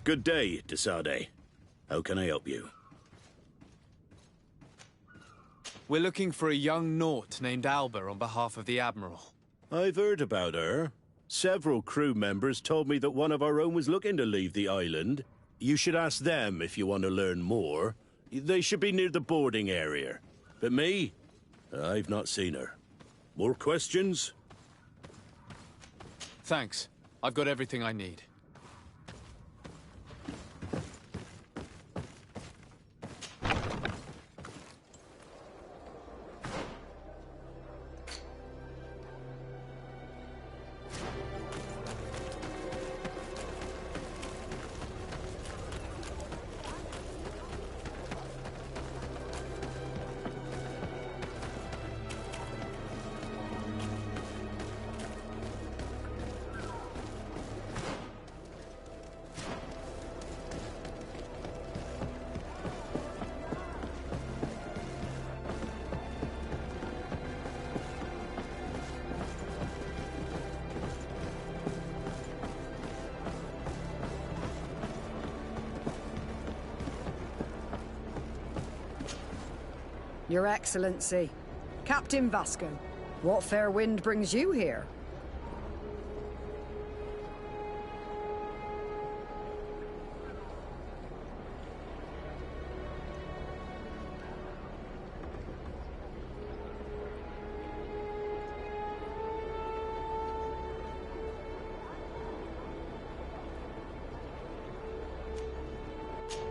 Good day, Desade. How can I help you? We're looking for a young Naut named Alba on behalf of the Admiral. I've heard about her. Several crew members told me that one of our own was looking to leave the island. You should ask them if you want to learn more. They should be near the boarding area. But me? I've not seen her. More questions? Thanks. I've got everything I need. Your Excellency, Captain Vasco, what fair wind brings you here?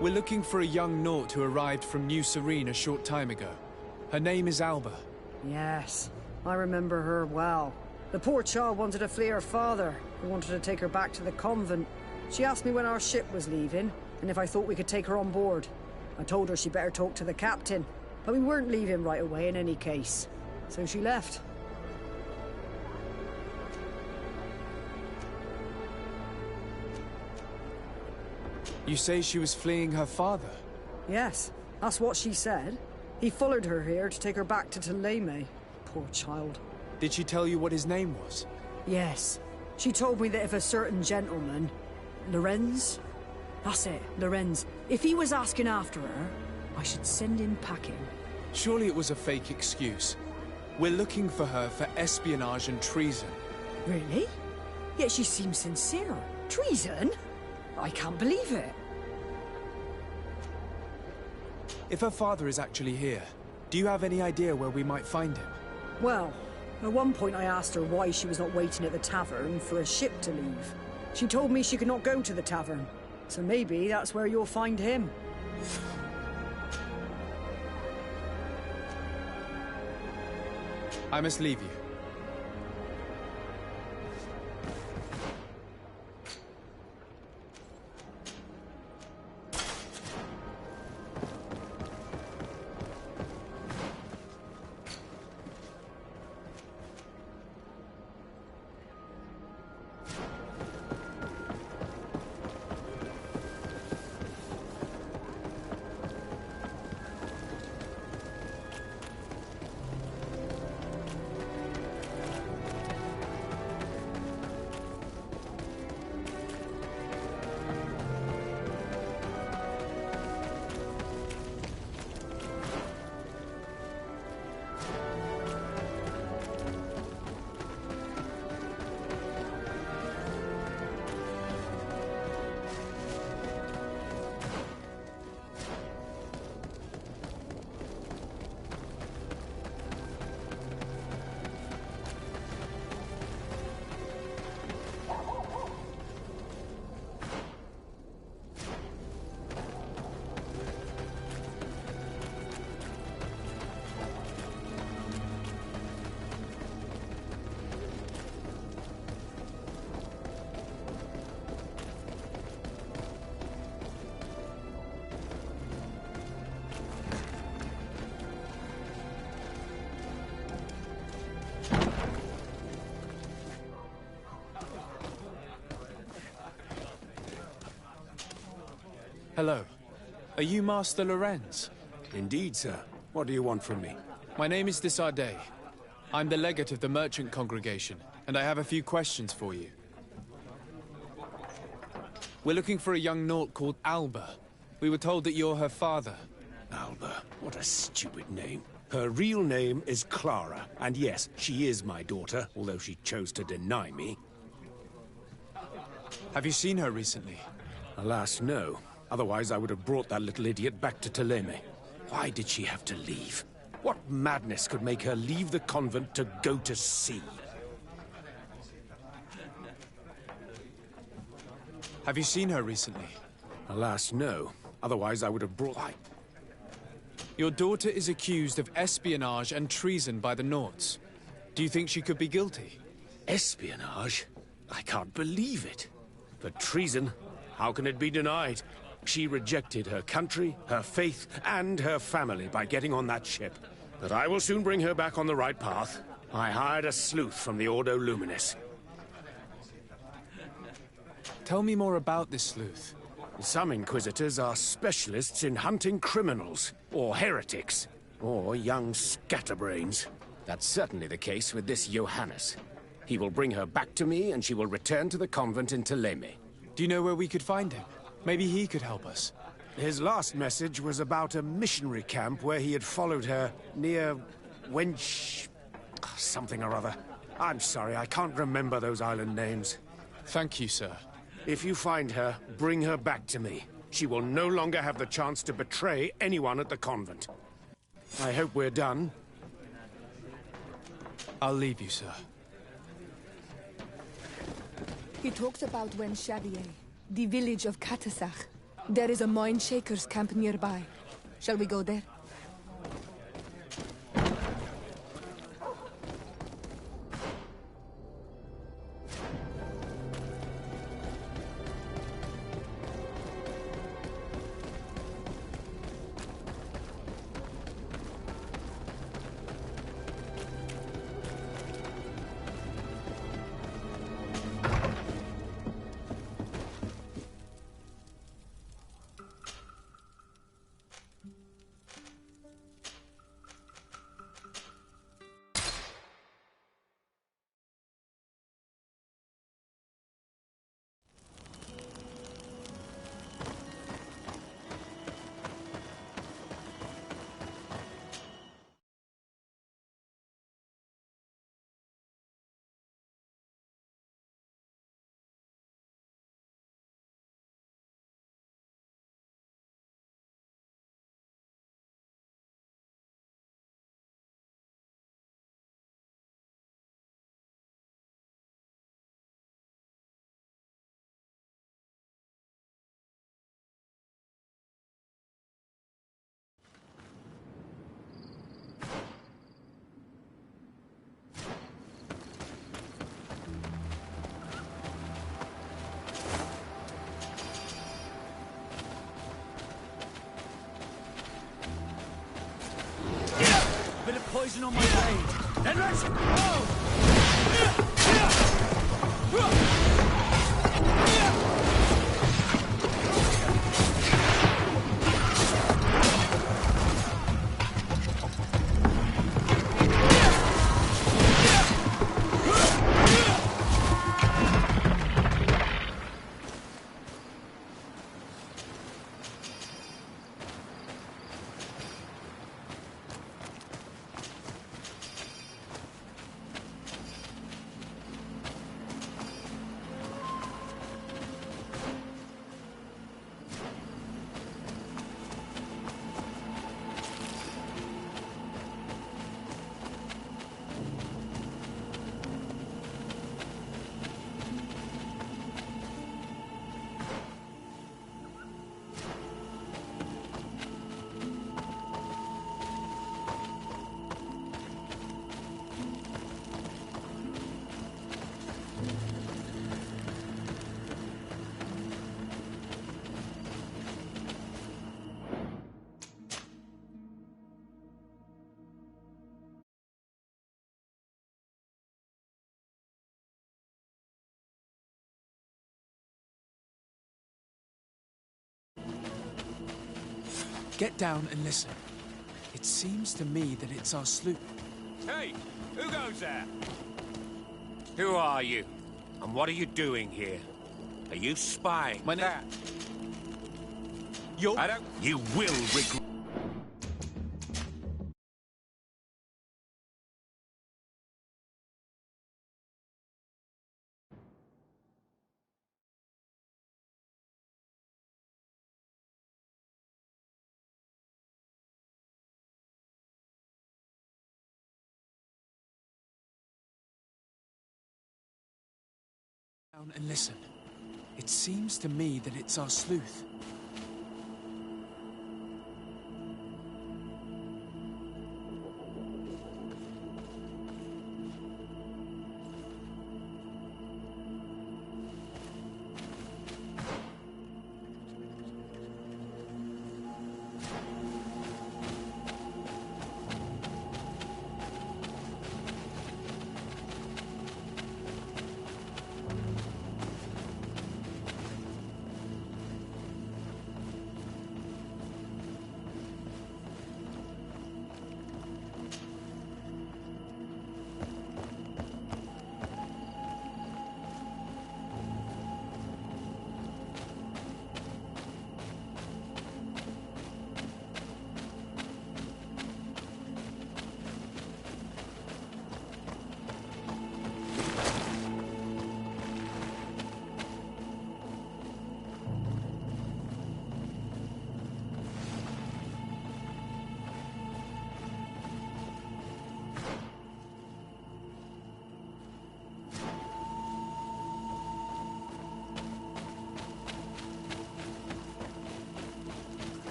We're looking for a young Naut who arrived from New Serene a short time ago. Her name is Alba. Yes, I remember her well. The poor child wanted to flee her father, who wanted to take her back to the convent. She asked me when our ship was leaving, and if I thought we could take her on board. I told her she better talk to the captain, but we weren't leaving right away in any case. So she left. You say she was fleeing her father? Yes, that's what she said. He followed her here to take her back to Thélème. Poor child. Did she tell you what his name was? Yes. She told me that if a certain gentleman... Lorenz? That's it, Lorenz. If he was asking after her, I should send him packing. Surely it was a fake excuse. We're looking for her for espionage and treason. Really? Yet she seems sincere. Treason? I can't believe it. If her father is actually here, do you have any idea where we might find him? Well, at one point I asked her why she was not waiting at the tavern for a ship to leave. She told me she could not go to the tavern, so maybe that's where you'll find him. I must leave you. Hello. Are you Master Lorenz? Indeed, sir. What do you want from me? My name is Desade. I'm the legate of the merchant congregation, and I have a few questions for you. We're looking for a young Naut called Alba. We were told that you're her father. Alba, what a stupid name. Her real name is Clara, and yes, she is my daughter, although she chose to deny me. Have you seen her recently? Alas, no. Otherwise, I would have brought that little idiot back to Teleme. Why did she have to leave? What madness could make her leave the convent to go to sea? Have you seen her recently? Alas, no. Otherwise, I would have brought... Your daughter is accused of espionage and treason by the Nauts. Do you think she could be guilty? Espionage? I can't believe it. But treason? How can it be denied? She rejected her country, her faith, and her family by getting on that ship. But I will soon bring her back on the right path. I hired a sleuth from the Ordo Luminis. Tell me more about this sleuth. Some Inquisitors are specialists in hunting criminals, or heretics, or young scatterbrains. That's certainly the case with this Johannes. He will bring her back to me, and she will return to the convent in Teleme. Do you know where we could find him? Maybe he could help us. His last message was about a missionary camp where he had followed her near Wench... something or other. I'm sorry, I can't remember those island names. Thank you, sir. If you find her, bring her back to me. She will no longer have the chance to betray anyone at the convent. I hope we're done. I'll leave you, sir. He talks about Wen Xavier, the village of Katasach. There is a Moin Shakers camp nearby. Shall we go there? Bit of poison on my blade. Then let's go! Get down and listen. It seems to me that it's our sloop. Hey, who goes there? Who are you? And what are you doing here? Are you spying? My name... I don't... You will regret... Down and listen. It seems to me that it's our sleuth.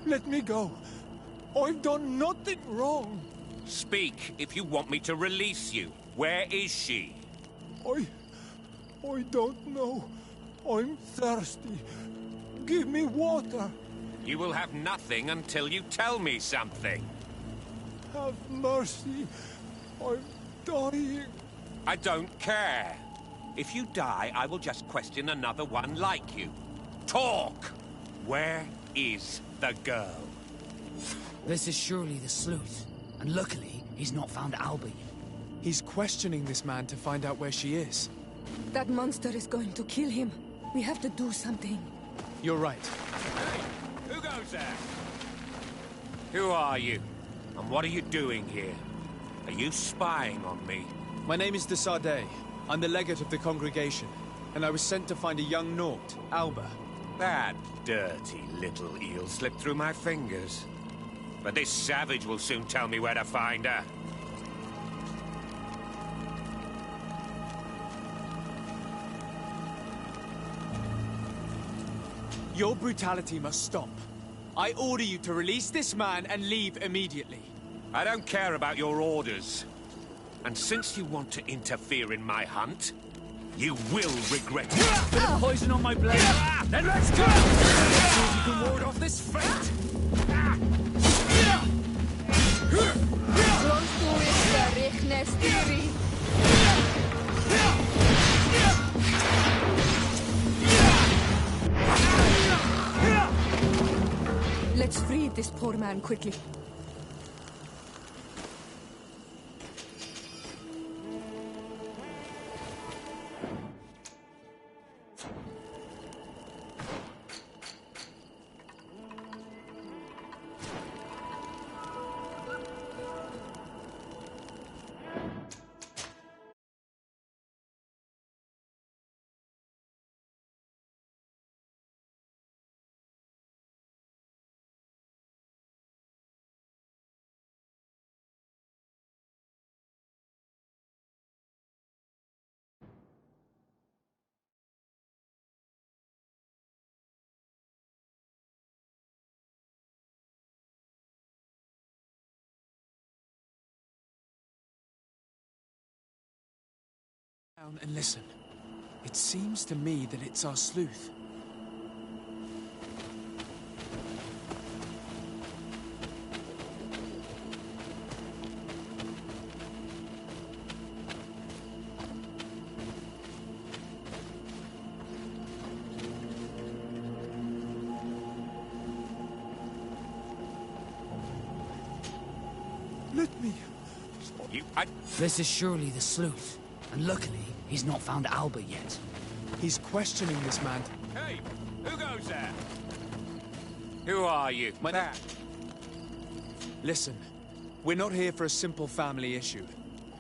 Let me go. I've done nothing wrong. Speak if you want me to release you. Where is she? I don't know. I'm thirsty. Give me water. You will have nothing until you tell me something. Have mercy. I'm dying. I don't care. If you die, I will just question another one like you. Talk! Where is the girl? This is surely the sleuth. And luckily, he's not found Albie. He's questioning this man to find out where she is. That monster is going to kill him. We have to do something. You're right. Hey, who goes there? Who are you? And what are you doing here? Are you spying on me? My name is de Sardet. I'm the legate of the congregation. And I was sent to find a young Naught, Alba. That dirty little eel slipped through my fingers. But this savage will soon tell me where to find her. Your brutality must stop. I order you to release this man and leave immediately. I don't care about your orders. And since you want to interfere in my hunt, you will regret it. Bit of poison on my blade. Then let's go! See if you can ward off this fate. Let's free this poor man quickly. Down and listen. It seems to me that it's our sleuth. Let me... This is surely the sleuth. And luckily, he's not found Albert yet. He's questioning this man. Hey, who goes there? Who are you? Listen, we're not here for a simple family issue.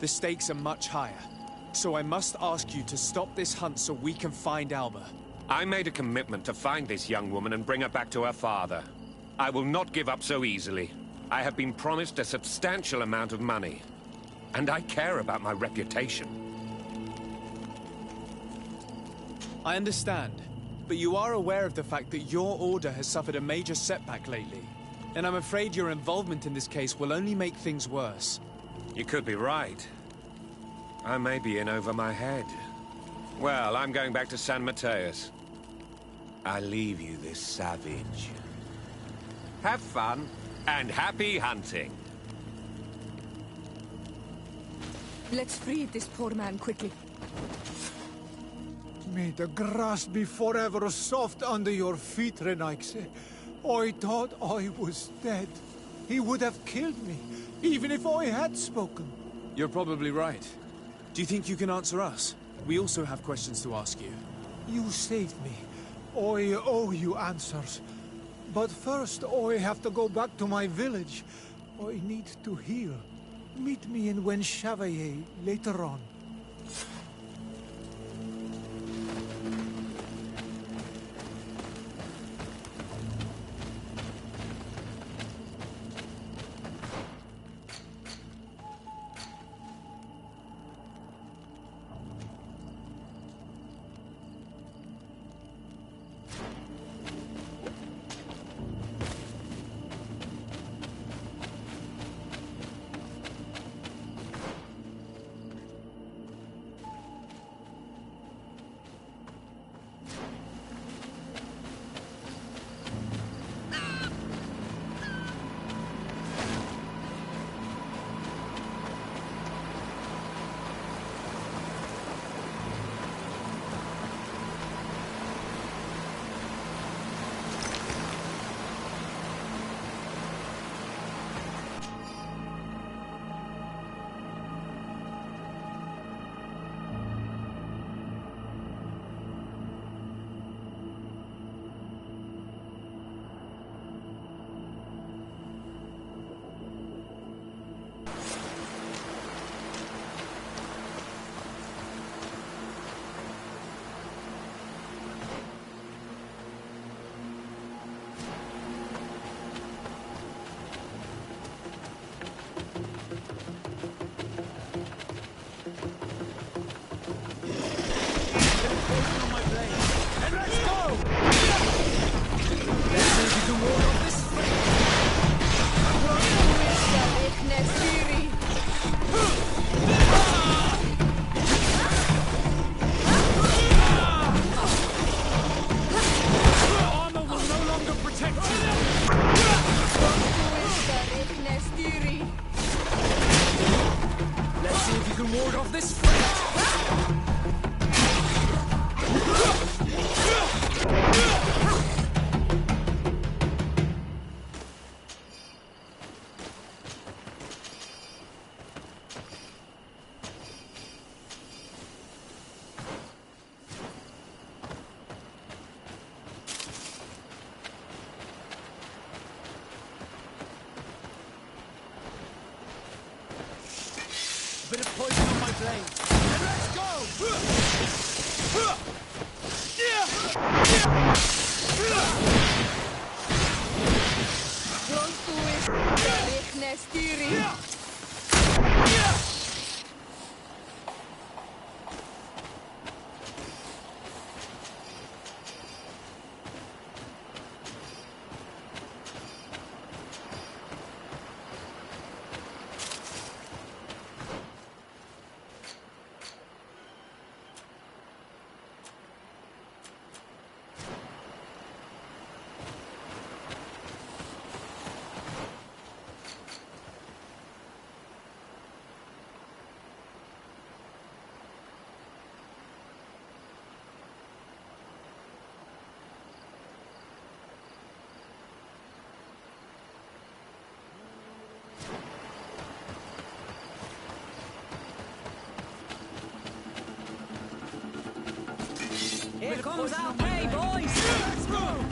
The stakes are much higher. So I must ask you to stop this hunt so we can find Alba. I made a commitment to find this young woman and bring her back to her father. I will not give up so easily. I have been promised a substantial amount of money. And I care about my reputation. I understand, but you are aware of the fact that your order has suffered a major setback lately. And I'm afraid your involvement in this case will only make things worse. You could be right. I may be in over my head. Well, I'm going back to San Mateus. I leave you this savage. Have fun, and happy hunting. Let's free this poor man quickly. May the grass be forever soft under your feet, Renaix. I thought I was dead. He would have killed me, even if I had spoken. You're probably right. Do you think you can answer us? We also have questions to ask you. You saved me. I owe you answers. But first, I have to go back to my village. I need to heal. Meet me in Wen Chevalier later on. Bit of poison on my blade. And let's go! Here comes our pay, boys! Let's go!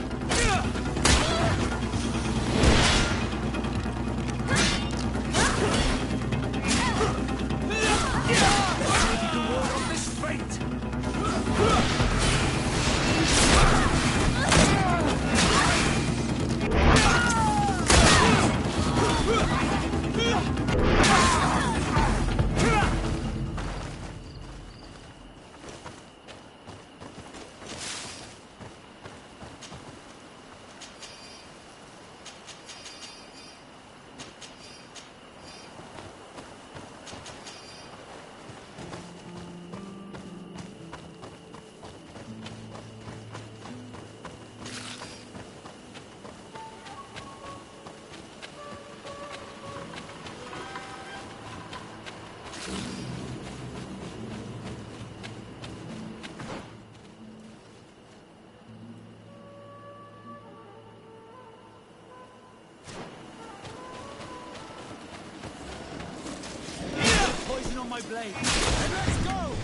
My blade. Let's go!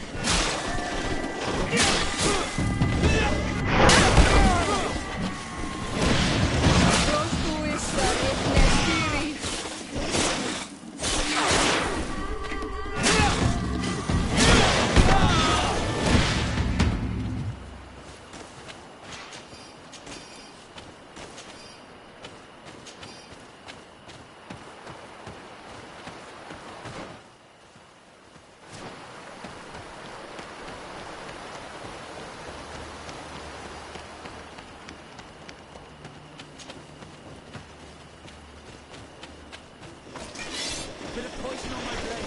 Bit of poison on my blade.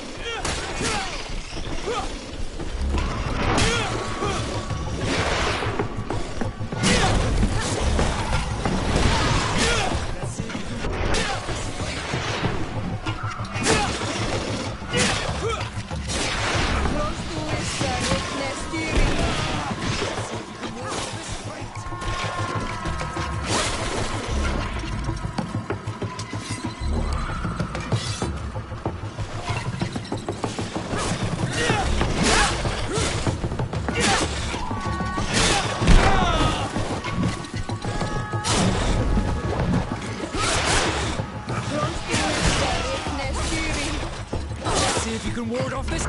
See if you can ward off this.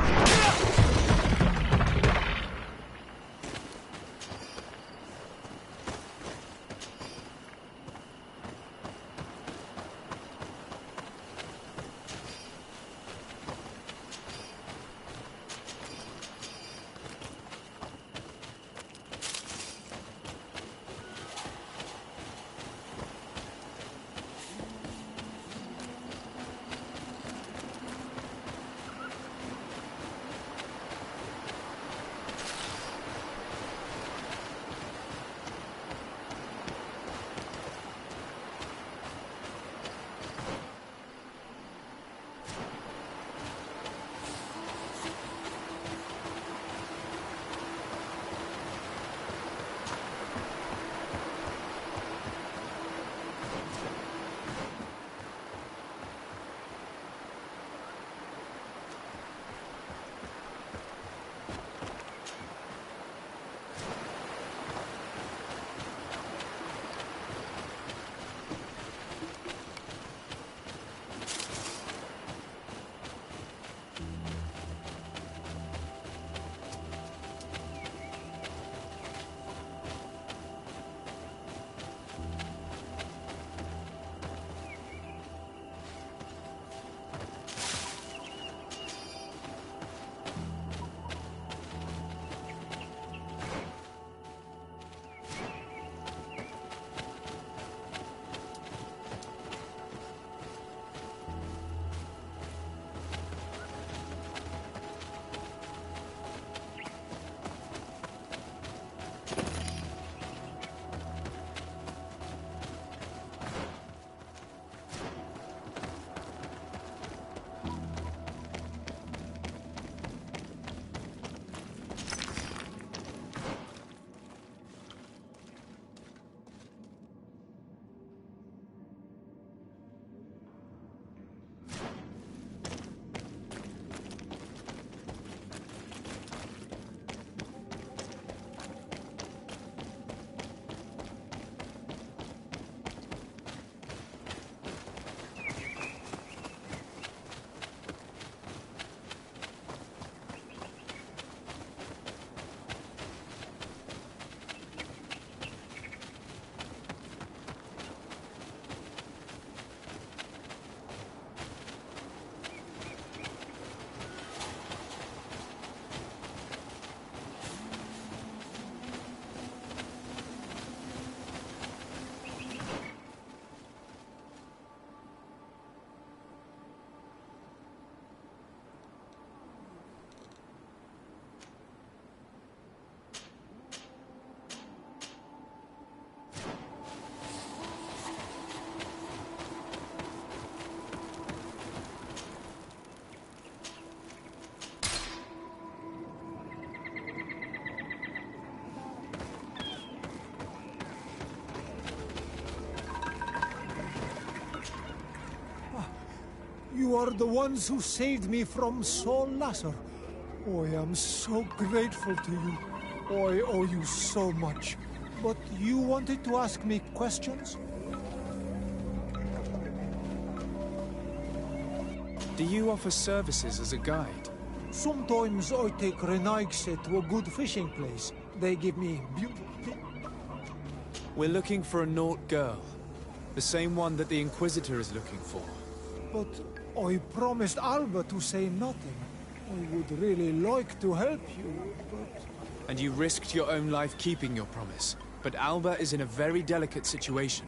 You are the ones who saved me from Saul Lasser. I am so grateful to you. I owe you so much. But you wanted to ask me questions? Do you offer services as a guide? Sometimes I take Renaigse to a good fishing place. They give me beautiful... We're looking for a Naut girl. The same one that the Inquisitor is looking for. But I promised Alba to say nothing. I would really like to help you, but... And you risked your own life keeping your promise. But Alba is in a very delicate situation.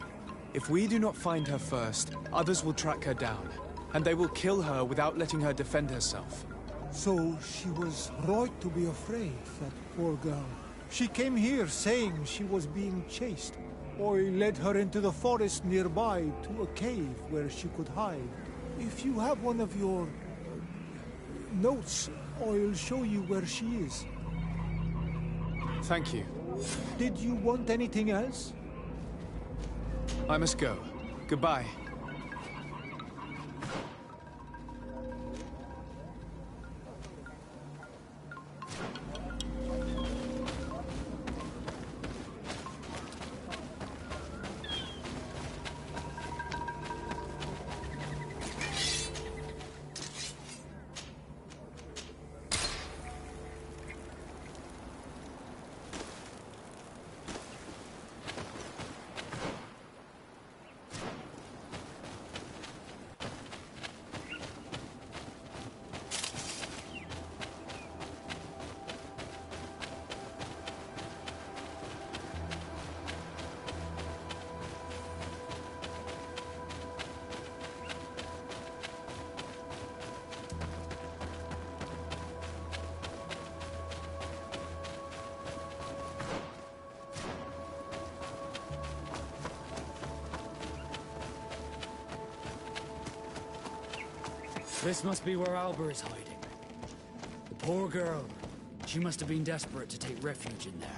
If we do not find her first, others will track her down. And they will kill her without letting her defend herself. So she was right to be afraid, that poor girl. She came here saying she was being chased. I led her into the forest nearby to a cave where she could hide. If you have one of your... notes, I'll show you where she is. Thank you. Did you want anything else? I must go. Goodbye. This must be where Alba is hiding. The poor girl. She must have been desperate to take refuge in there.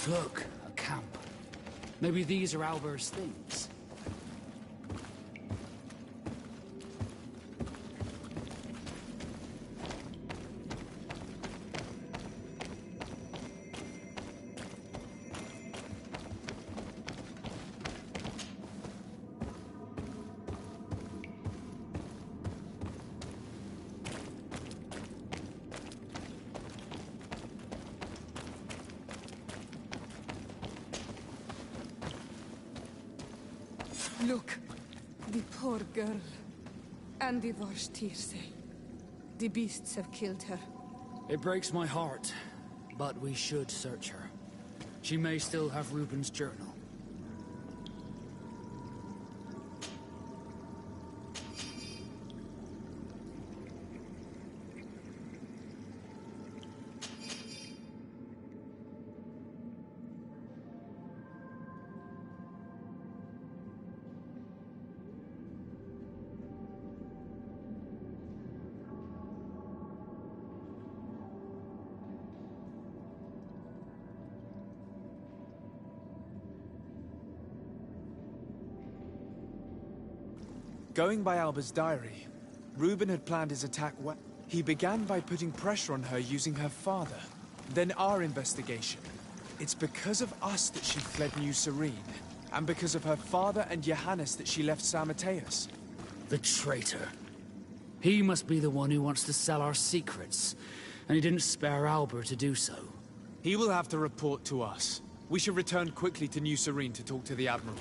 Look, a camp. Maybe these are Alba's things. Look, the poor girl. And the Vorshtirse. The beasts have killed her. It breaks my heart, but we should search her. She may still have Reuben's journal. Going by Alba's diary, Reuben had planned his attack well. He began by putting pressure on her using her father, then our investigation. It's because of us that she fled New Serene. and because of her father and Johannes that she left San Mateus. The traitor. He must be the one who wants to sell our secrets, and he didn't spare Albert to do so. He will have to report to us. We should return quickly to New Serene to talk to the Admiral.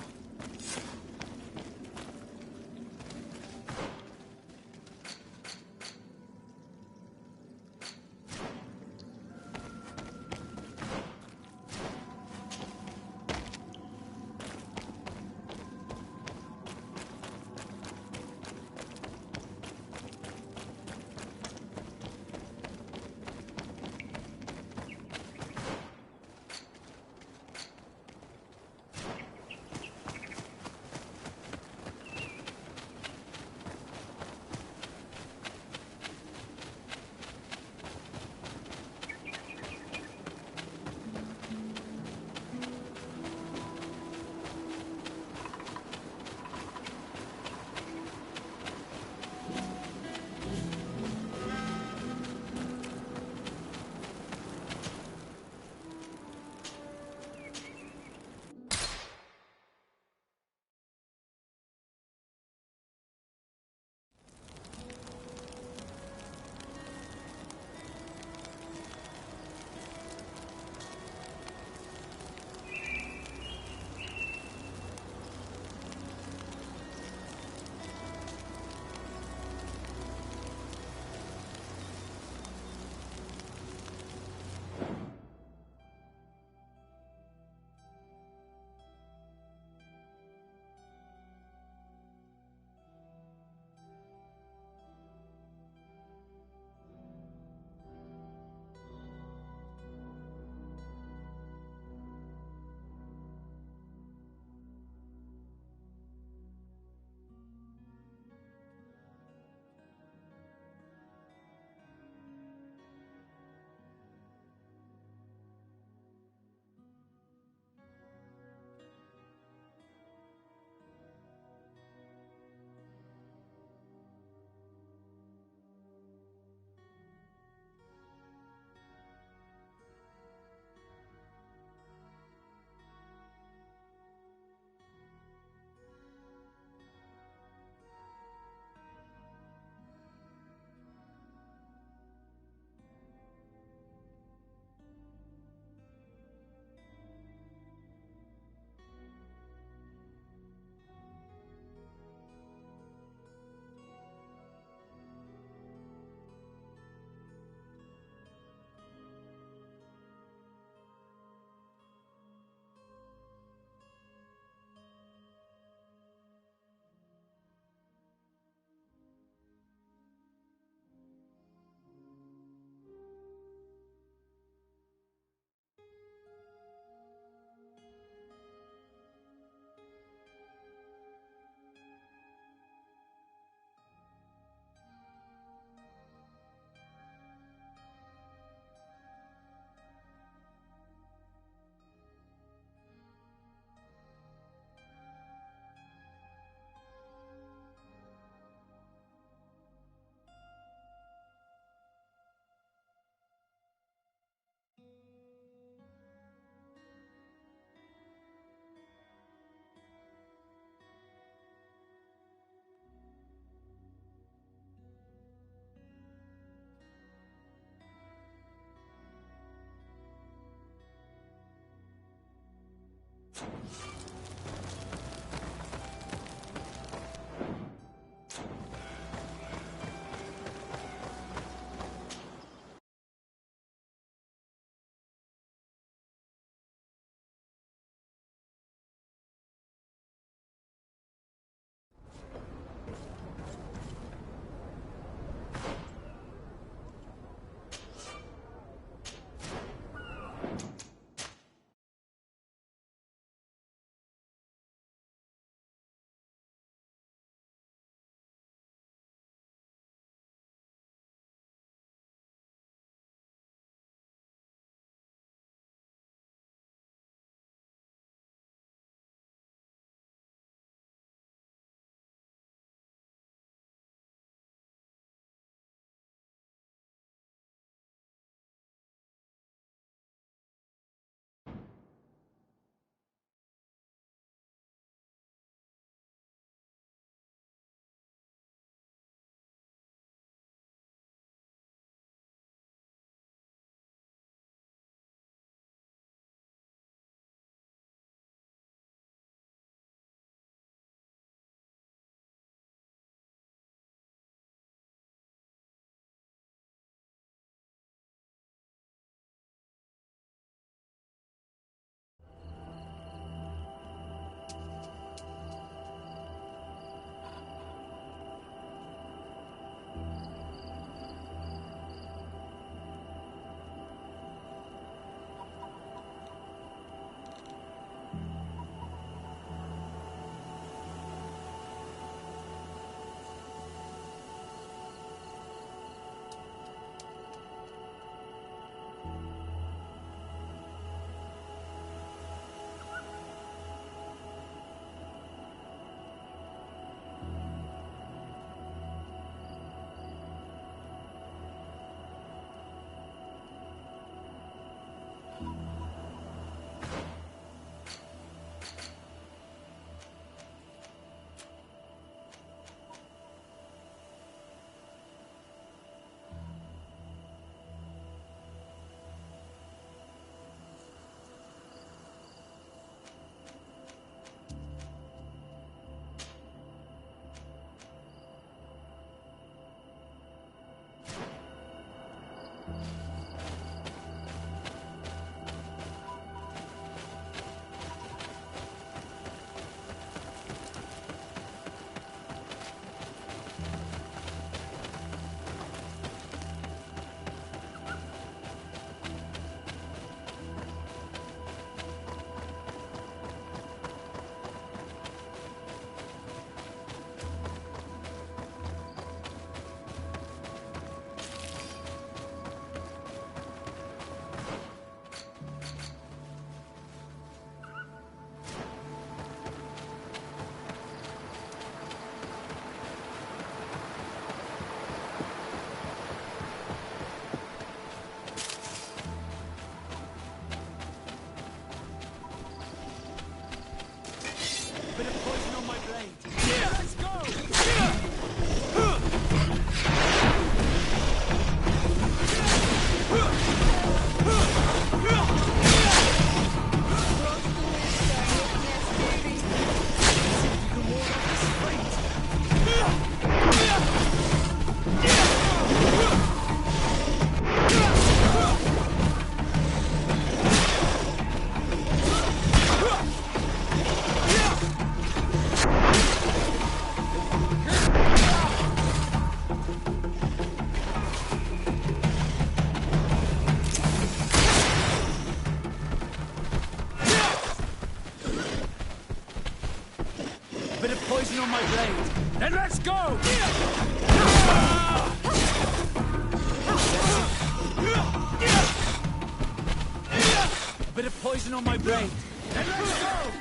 poison on my brain. And let's go!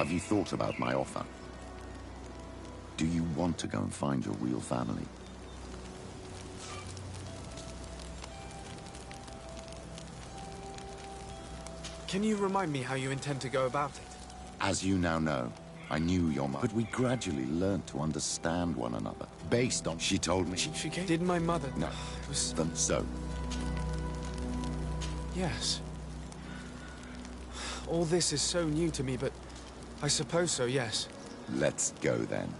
Have you thought about my offer? Do you want to go and find your real family? Can you remind me how you intend to go about it? As you now know, I knew your mother, but we gradually learned to understand one another. Based on, she told me... She did my mother? No, It was... then so. Yes. All this is so new to me, but I suppose so, yes. Let's go then.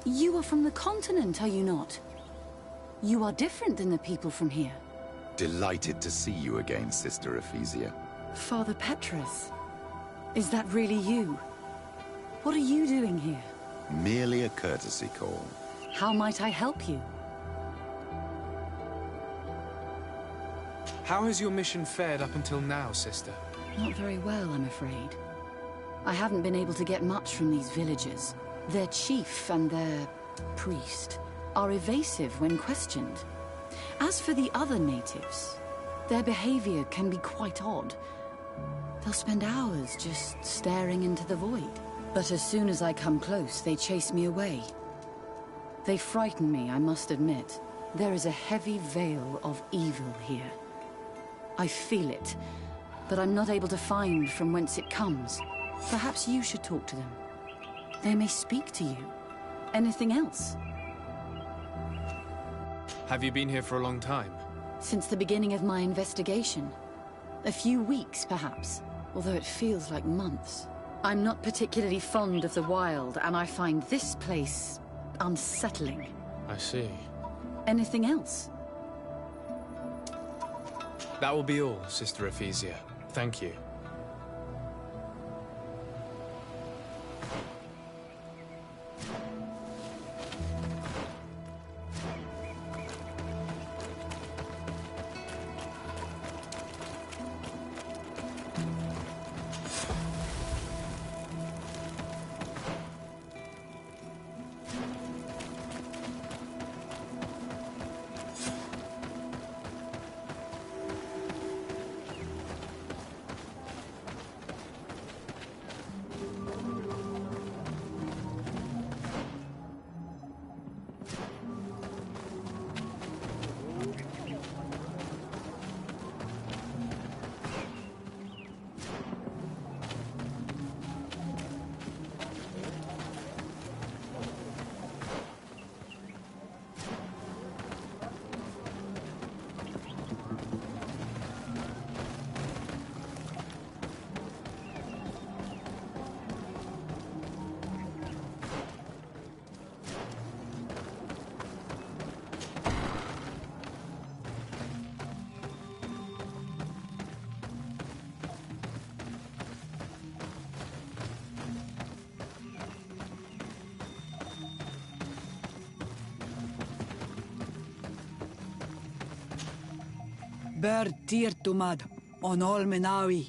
You are from the continent, are you not? You are different than the people from here. Delighted to see you again, Sister Ephesia. Father Petrus, Is that really you? What are you doing here? Merely a courtesy call. How might I help you? How has your mission fared up until now, sister? Not very well, I'm afraid. I haven't been able to get much from these villagers. Their chief and their priest are evasive when questioned. As for the other natives, their behavior can be quite odd. They'll spend hours just staring into the void. But as soon as I come close, they chase me away. They frighten me, I must admit. There is a heavy veil of evil here. I feel it, but I'm not able to find from whence it comes. Perhaps you should talk to them. They may speak to you. Anything else? Have you been here for a long time? Since the beginning of my investigation. A few weeks, perhaps, although it feels like months. I'm not particularly fond of the wild, and I find this place unsettling. I see. Anything else? That will be all, Sister Ephesia. Thank you. Ber Tir Tumad, on all Menawi.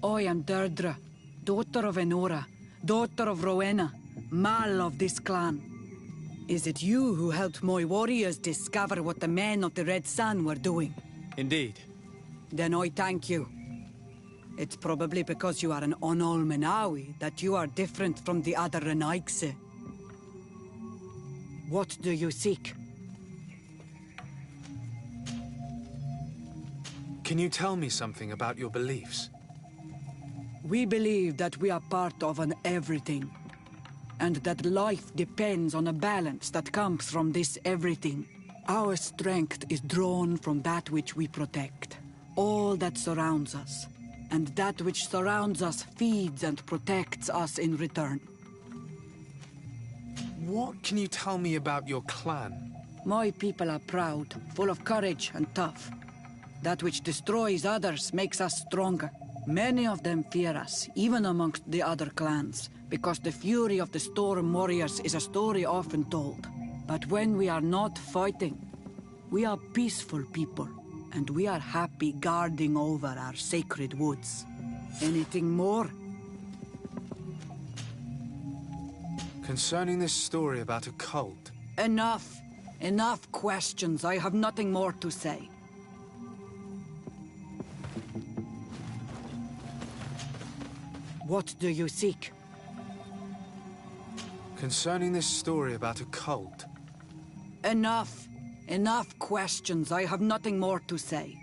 I am Deirdre, daughter of Enora, daughter of Rowena, Mal of this clan. Is it you who helped my warriors discover what the men of the Red Sun were doing? Indeed. Then I thank you. It's probably because you are an Onol Menawi that you are different from the other Renaigse. What do you seek? Can you tell me something about your beliefs? We believe that we are part of an everything, and that life depends on a balance that comes from this everything. Our strength is drawn from that which we protect, all that surrounds us, and that which surrounds us feeds and protects us in return. What can you tell me about your clan? My people are proud, full of courage and tough. That which destroys others makes us stronger. Many of them fear us, even amongst the other clans, because the fury of the Storm Warriors is a story often told. But when we are not fighting, we are peaceful people, and we are happy guarding over our sacred woods. Anything more? Concerning this story about a cult. Enough! Enough questions. I have nothing more to say. What do you seek? Concerning this story about a cult. Enough! Enough questions. I have nothing more to say.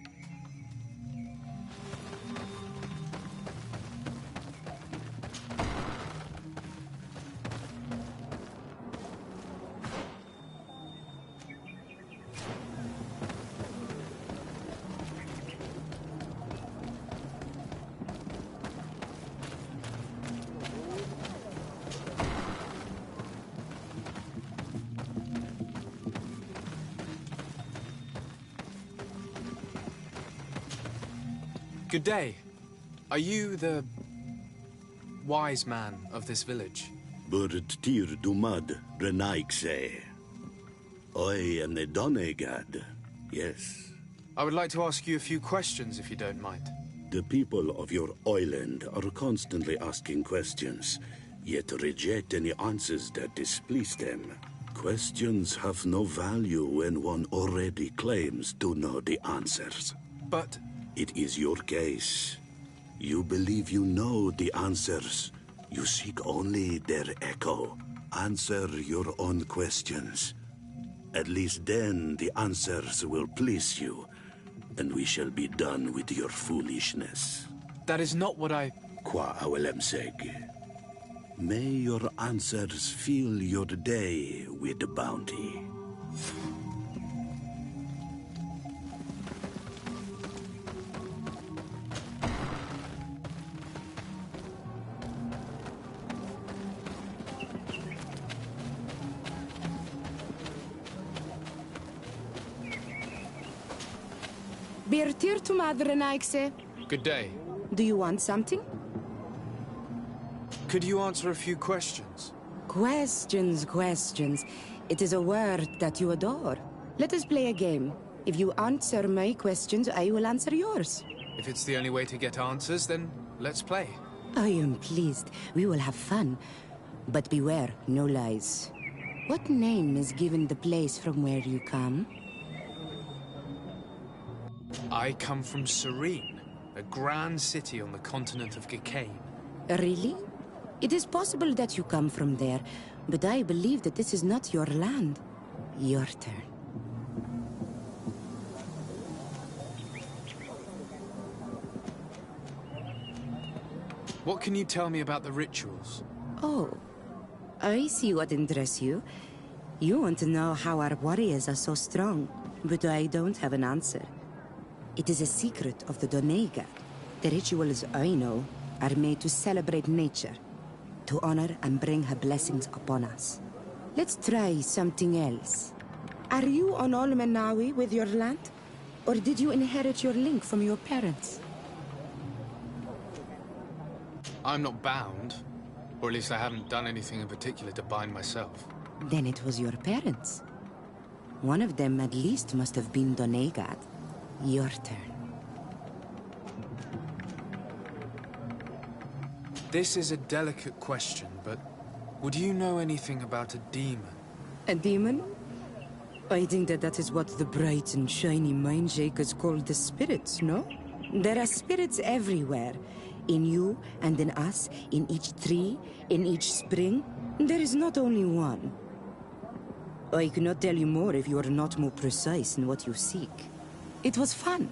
Good day. Are you the wise man of this village. Burt tir dumad renaikse. I am the Donegad. Yes. I would like to ask you a few questions, if you don't mind. The people of your island are constantly asking questions, yet reject any answers that displease them. Questions have no value when one already claims to know the answers. But... It is your case. You believe you know the answers. You seek only their echo. Answer your own questions. At least then the answers will please you, and we shall be done with your foolishness. That is not what I... Qua awelemseg. May your answers fill your day with bounty. Birtir to Madre Naikse. Good day. Do you want something? Could you answer a few questions? Questions. It is a word that you adore. Let us play a game. If you answer my questions, I will answer yours. If it's the only way to get answers, then let's play. I am pleased. We will have fun. But beware, no lies. What name is given the place from where you come? I come from Serene, a grand city on the continent of Gicane. Really? It is possible that you come from there, but I believe that this is not your land. Your turn. What can you tell me about the rituals? Oh, I see what interests you. You want to know how our warriors are so strong, but I don't have an answer. It is a secret of the Donega. The rituals I know are made to celebrate nature, to honor and bring her blessings upon us. Let's try something else. Are you on Olmenawi with your land? Or did you inherit your link from your parents? I'm not bound. Or at least I haven't done anything in particular to bind myself. Then it was your parents. One of them at least must have been Donegad. Your turn. This is a delicate question, but would you know anything about a demon? A demon? I think that is what the bright and shiny mind shakers call the spirits, no? There are spirits everywhere. In you and in us, in each tree, in each spring. There is not only one. I cannot tell you more if you are not more precise in what you seek. It was fun.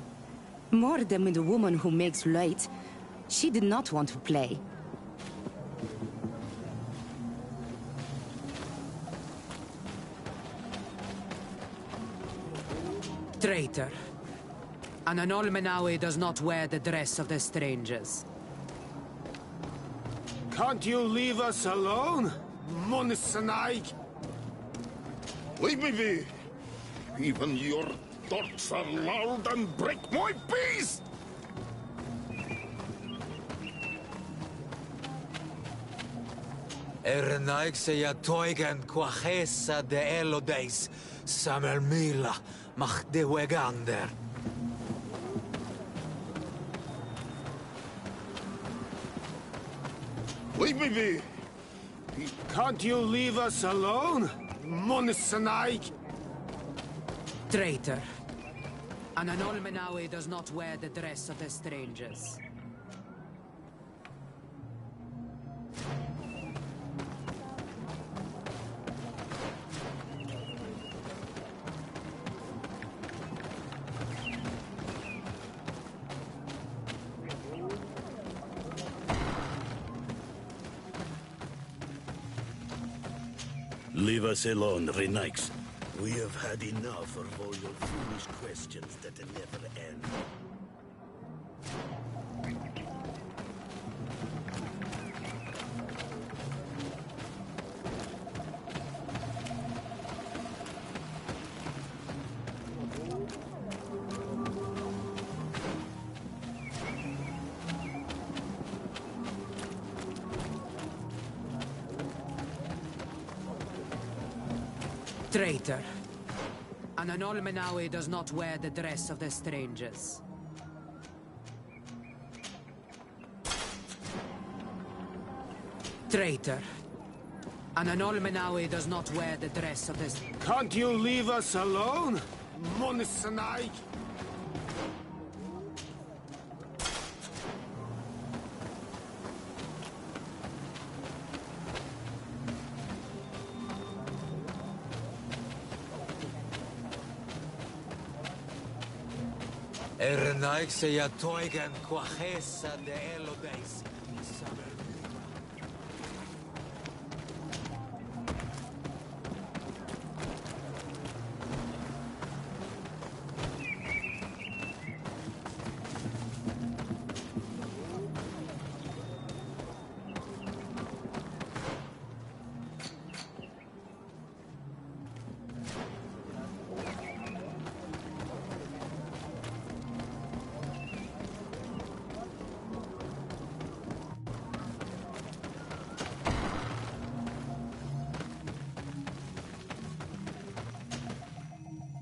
More than with the woman who makes light. She did not want to play. Traitor. An Olmenawi does not wear the dress of the strangers. Can't you leave us alone, Monisanaig? Leave me be. Even your thoughts are loud and break my peace! Ernaikseja toigen quachesa de elodeis, samermila, mach de wegander. Leave me be. Can't you leave us alone, Monisanaig? Traitor. An Olmenawi does not wear the dress of the strangers. Leave us alone, Renaix. We have had enough of all your foolish questions that never end. Traitor. An Anolmenawi does not wear the dress of the strangers. Traitor. An Anolmenawi does not wear the dress of the... Can't you leave us alone? Monisanaik! Ernaik se ja toigen quachesa de elodeis.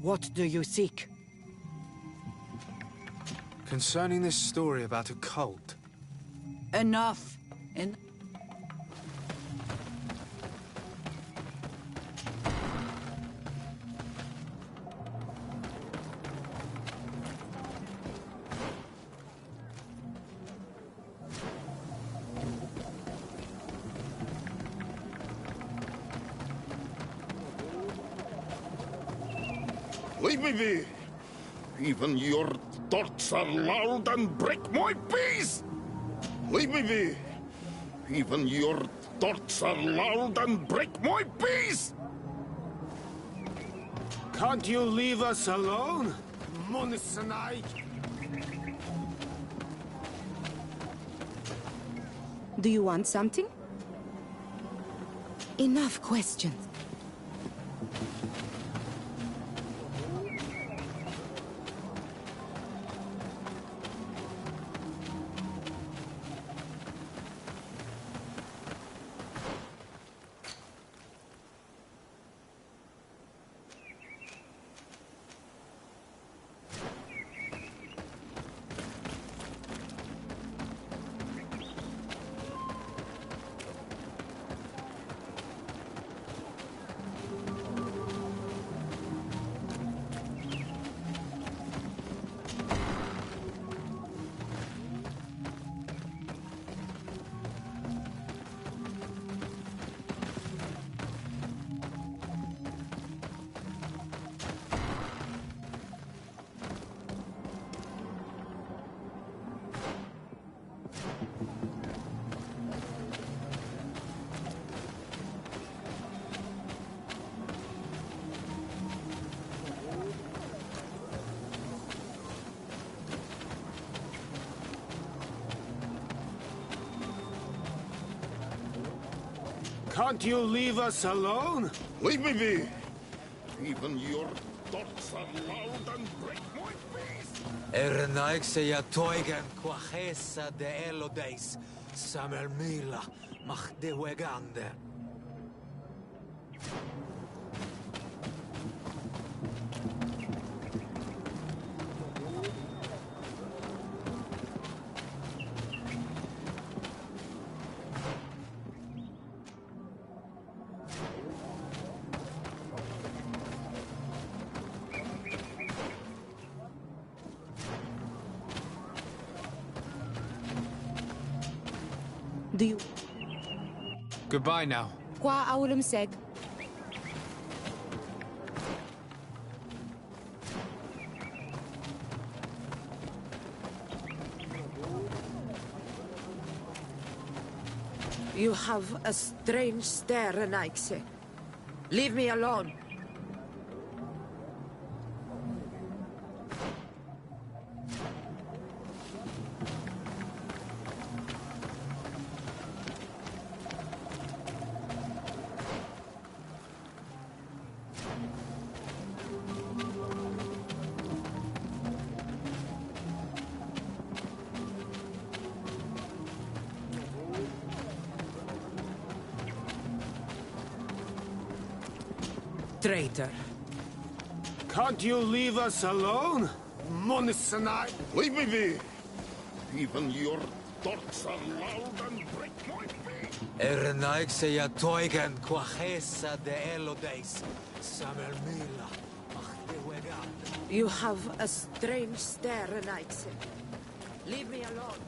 What do you seek? Concerning this story about a cult. Enough. Leave me be! Even your thoughts are loud and break my peace! Leave me be! Even your thoughts are loud and break my peace! Can't you leave us alone? Monisanaik! Do you want something? Enough questions. Can't you leave us alone? Leave me be! Even your thoughts are loud and break my peace! Ernaik se ja toigen quachesa de elodeis. Samelmila mach de wegander. Do you... Goodbye now. Qua aulum seg. You have a strange stare, Anaikse. Leave me alone. Traitor. Can't you leave us alone? Monissanai? Leave me be! Even your thoughts are loud and break my feet! Ernaik se ya toigen quachesa de elodeis. Samer mila. You have a strange stare, Renaix. Leave me alone.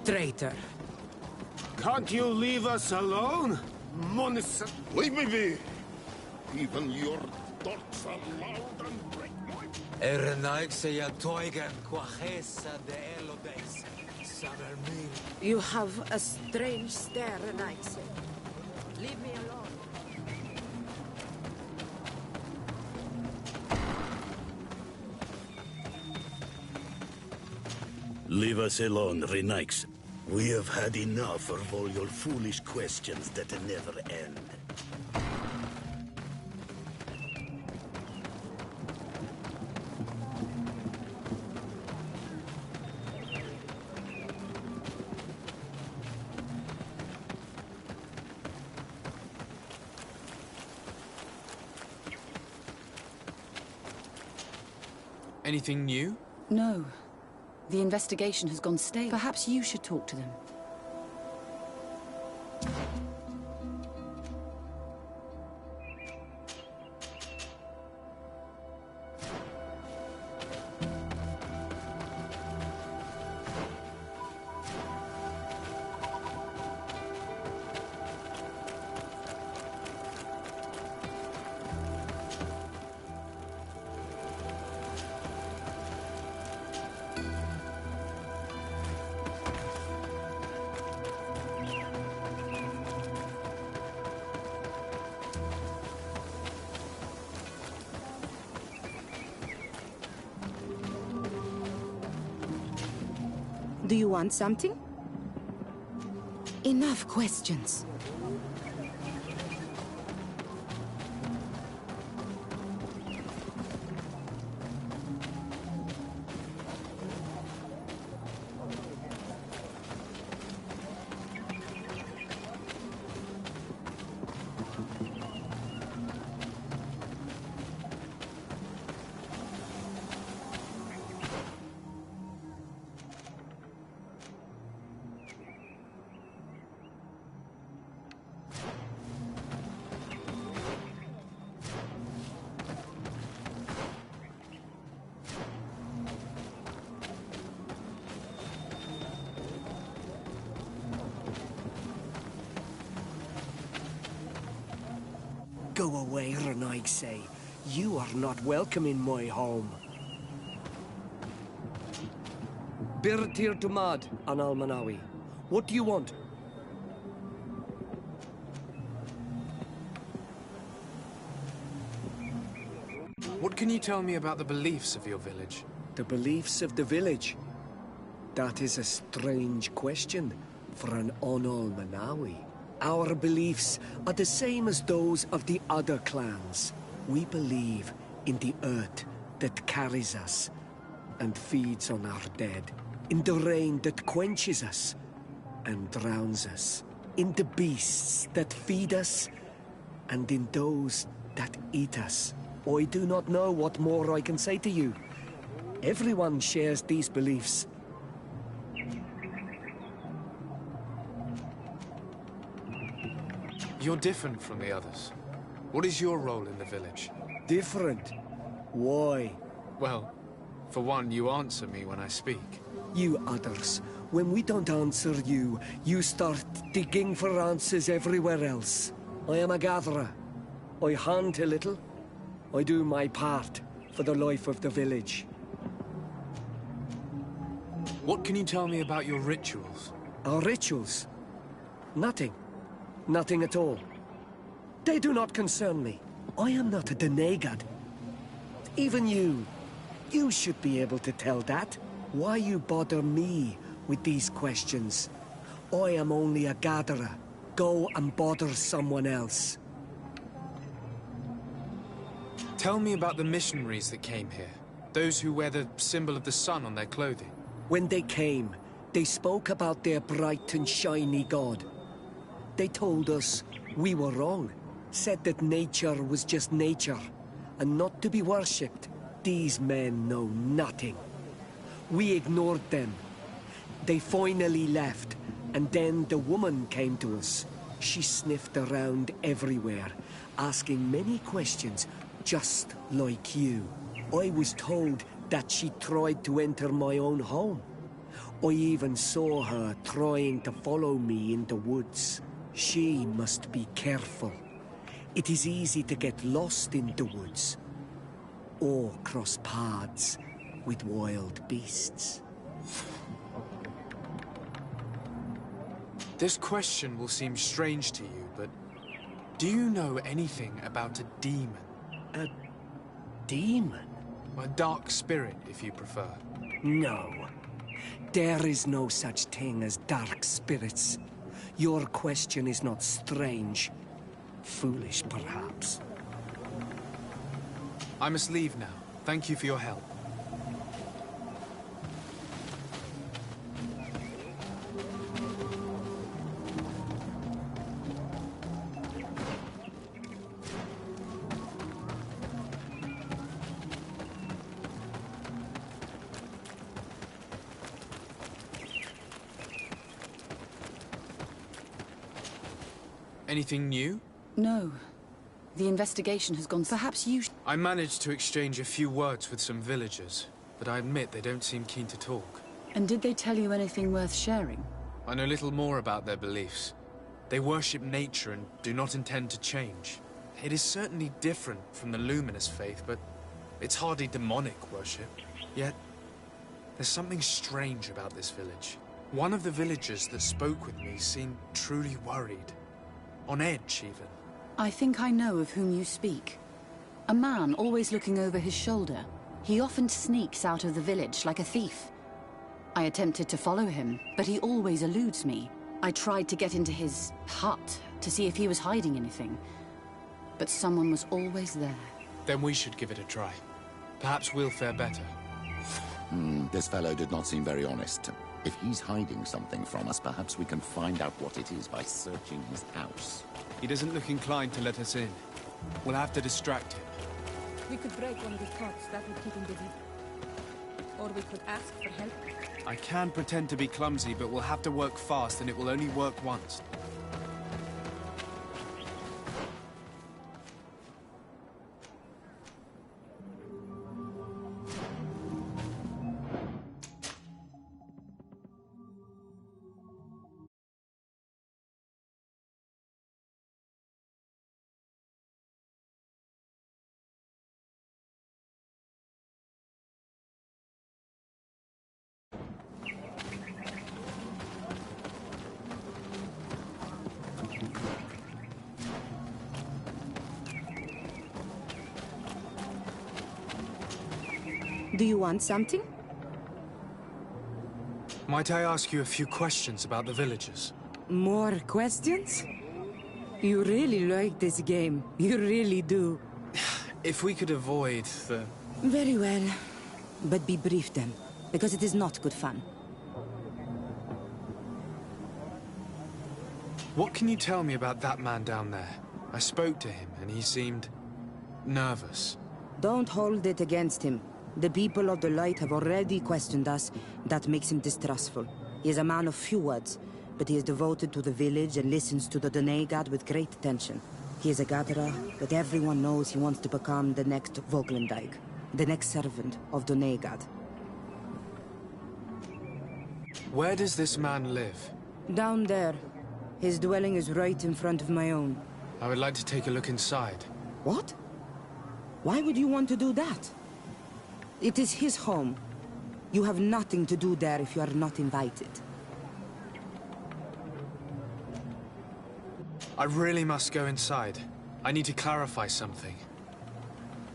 Traitor. Can't you leave us alone? Monissan... Leave me be! Even your thoughts are loud and break my feet! Ernaik se ya toigen quachesa de elodeis. Samer mila. You have a strange stare, Renaix. Leave me alone. Leave us alone, Renaix. We have had enough of all your foolish questions that never end. Anything new? No. The investigation has gone stale. Perhaps you should talk to them. Do you want something? Enough questions. Go away, Renaig. You are not welcome in my home. Birtir Tumad, an Almanawi. What do you want? What can you tell me about the beliefs of your village? The beliefs of the village? That is a strange question for an Onol-Manawi. Our beliefs are the same as those of the other clans. We believe in the earth that carries us, and feeds on our dead, in the rain that quenches us and drowns us, in the beasts that feed us, and in those that eat us. I do not know what more I can say to you. Everyone shares these beliefs. You're different from the others. What is your role in the village? Different? Why? Well, for one, you answer me when I speak. You others, when we don't answer you, you start digging for answers everywhere else. I am a gatherer. I hunt a little. I do my part for the life of the village. What can you tell me about your rituals? Our rituals? Nothing. Nothing at all. They do not concern me. I am not a Denegad. Even you. You should be able to tell that. Why you bother me with these questions? I am only a gatherer. Go and bother someone else. Tell me about the missionaries that came here. Those who wear the symbol of the sun on their clothing. When they came, they spoke about their bright and shiny god. They told us we were wrong, said that nature was just nature, and not to be worshipped. These men know nothing. We ignored them. They finally left, and then the woman came to us. She sniffed around everywhere, asking many questions, just like you. I was told that she tried to enter my own home. I even saw her trying to follow me in the woods. She must be careful. It is easy to get lost in the woods, or cross paths with wild beasts. This question will seem strange to you, but do you know anything about a demon? A demon? A dark spirit, if you prefer. No. There is no such thing as dark spirits. Your question is not strange. Foolish, perhaps. I must leave now. Thank you for your help. Anything new? No. The investigation has gone... Perhaps you... I managed to exchange a few words with some villagers, but I admit they don't seem keen to talk. And did they tell you anything worth sharing? I know little more about their beliefs. They worship nature and do not intend to change. It is certainly different from the Luminous faith, but it's hardly demonic worship. Yet, there's something strange about this village. One of the villagers that spoke with me seemed truly worried. On edge, even. I think I know of whom you speak. A man always looking over his shoulder. He often sneaks out of the village like a thief. I attempted to follow him, but he always eludes me. I tried to get into his hut to see if he was hiding anything, but someone was always there. Then we should give it a try. Perhaps we'll fare better. This fellow did not seem very honest. If he's hiding something from us, perhaps we can find out what it is by searching his house. He doesn't look inclined to let us in. We'll have to distract him. We could break one of his pots, that would keep him busy. Or we could ask for help. I can pretend to be clumsy, but we'll have to work fast, and it will only work once. Do you want something? Might I ask you a few questions about the villagers? More questions? You really like this game. You really do. If we could avoid the... Very well. But be brief then, because it is not good fun. What can you tell me about that man down there? I spoke to him, and he seemed nervous. Don't hold it against him. The people of the light have already questioned us. That makes him distrustful. He is a man of few words, but he is devoted to the village and listens to the Donegad with great attention. He is a gatherer, but everyone knows he wants to become the next Voglendijk, the next servant of Donegad. Where does this man live? Down there. His dwelling is right in front of my own. I would like to take a look inside. What? Why would you want to do that? It is his home. You have nothing to do there if you are not invited. I really must go inside. I need to clarify something.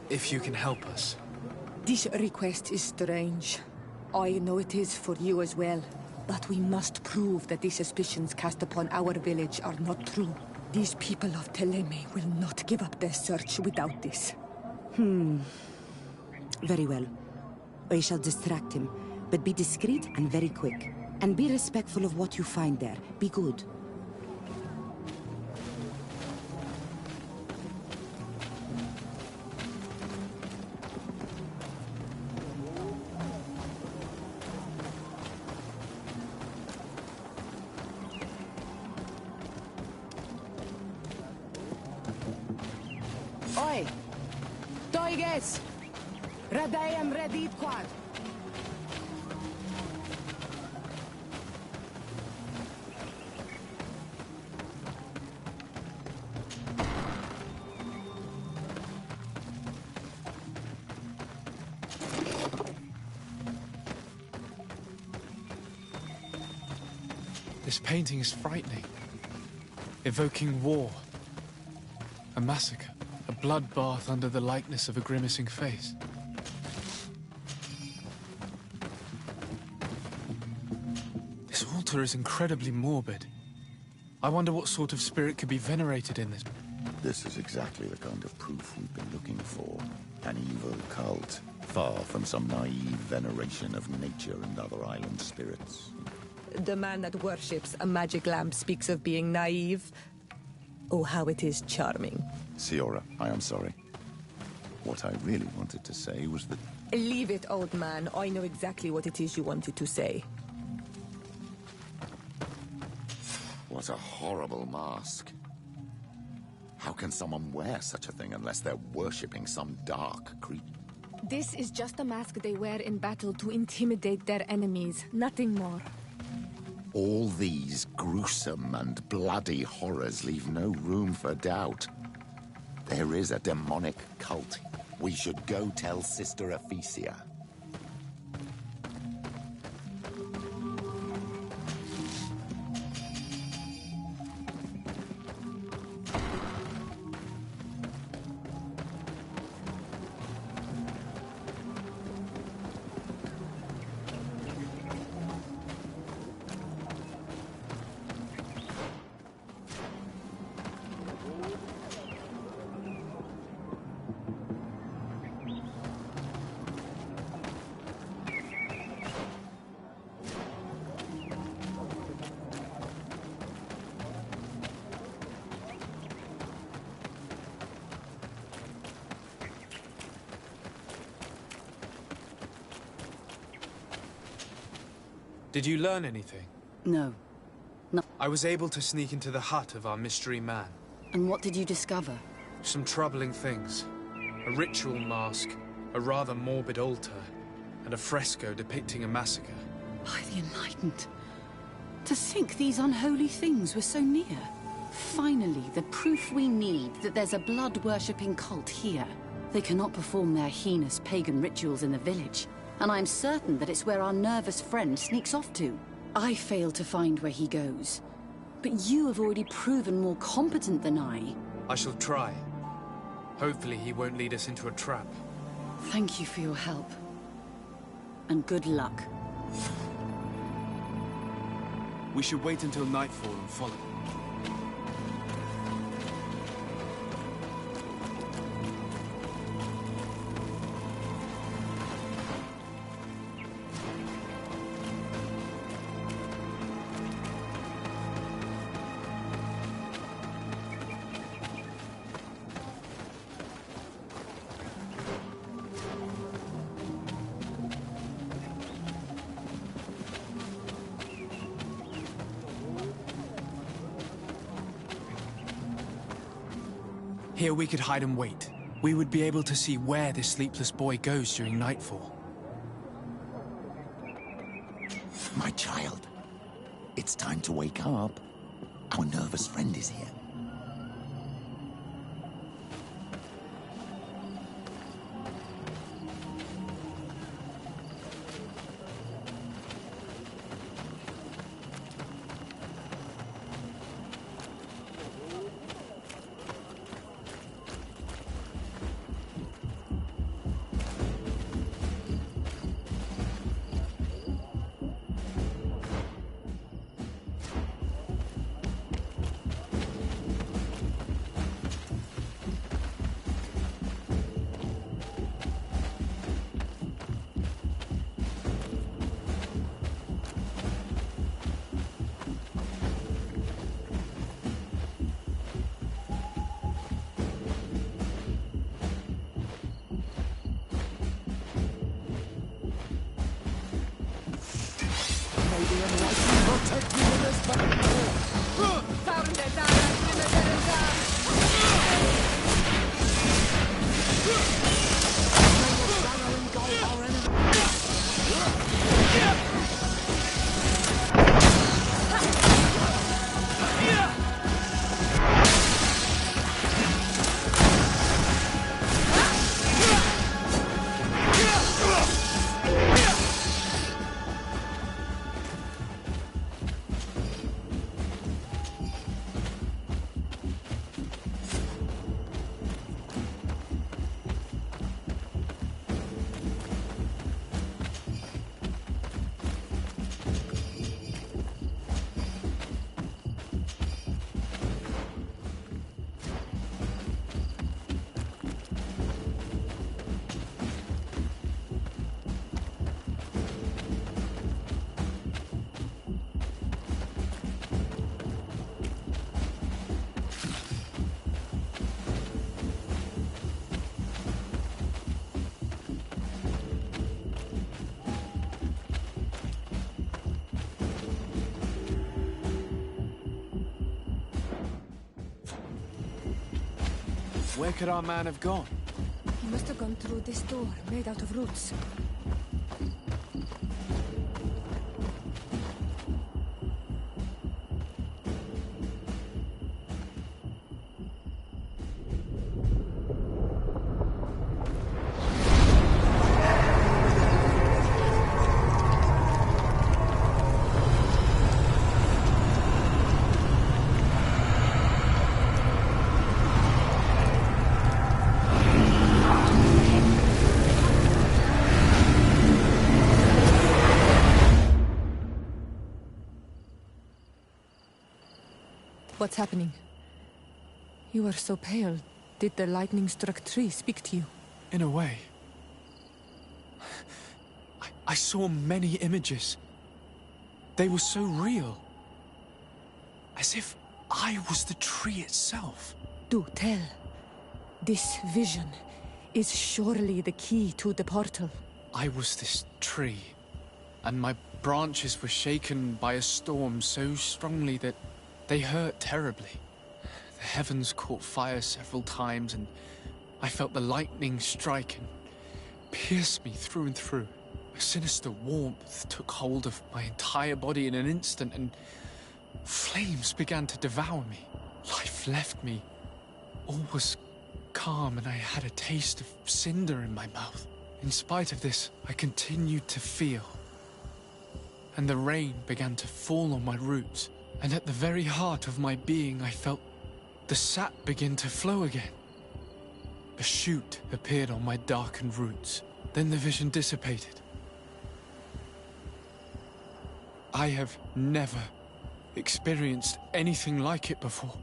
If you can help us. This request is strange. I know it is for you as well. But we must prove that the suspicions cast upon our village are not true. These people of Teleme will not give up their search without this. Very well. I shall distract him, but be discreet and very quick. And be respectful of what you find there. Be good. Oi! Toiges! Radayam Redit Quad! This painting is frightening. Evoking war. A massacre. A bloodbath under the likeness of a grimacing face. This altar is incredibly morbid. I wonder what sort of spirit could be venerated in this. This is exactly the kind of proof we've been looking for. An evil cult, far from some naive veneration of nature and other island spirits. The man that worships a magic lamp speaks of being naive. Oh, how it is charming. Siora, I am sorry. What I really wanted to say was that... Leave it, old man. I know exactly what it is you wanted to say. What a horrible mask. How can someone wear such a thing unless they're worshipping some dark creature? This is just a mask they wear in battle to intimidate their enemies, nothing more. All these gruesome and bloody horrors leave no room for doubt. There is a demonic cult. We should go tell Sister Ephesia. Did you learn anything? No. No. I was able to sneak into the hut of our mystery man. And what did you discover? Some troubling things. A ritual mask, a rather morbid altar, and a fresco depicting a massacre. By the Enlightened. To think these unholy things were so near. Finally, the proof we need that there's a blood-worshipping cult here. They cannot perform their heinous pagan rituals in the village. And I'm certain that it's where our nervous friend sneaks off to. I fail to find where he goes. But you have already proven more competent than I. I shall try. Hopefully he won't lead us into a trap. Thank you for your help. And good luck. We should wait until nightfall and follow. Here we could hide and wait. We would be able to see where this sleepless boy goes during nightfall. My child, it's time to wake up. Our nervous friend is here. Where could our man have gone? He must have gone through this door, made out of roots. What's happening? You are so pale. Did the lightning-struck tree speak to you? In a way. I saw many images. They were so real. As if I was the tree itself. Do tell. This vision is surely the key to the portal. I was this tree, and my branches were shaken by a storm so strongly that they hurt terribly. The heavens caught fire several times, and I felt the lightning strike and pierce me through and through. A sinister warmth took hold of my entire body in an instant, and flames began to devour me. Life left me. All was calm, and I had a taste of cinder in my mouth. In spite of this, I continued to feel. And the rain began to fall on my roots. And at the very heart of my being, I felt the sap begin to flow again. A shoot appeared on my darkened roots. Then the vision dissipated. I have never experienced anything like it before.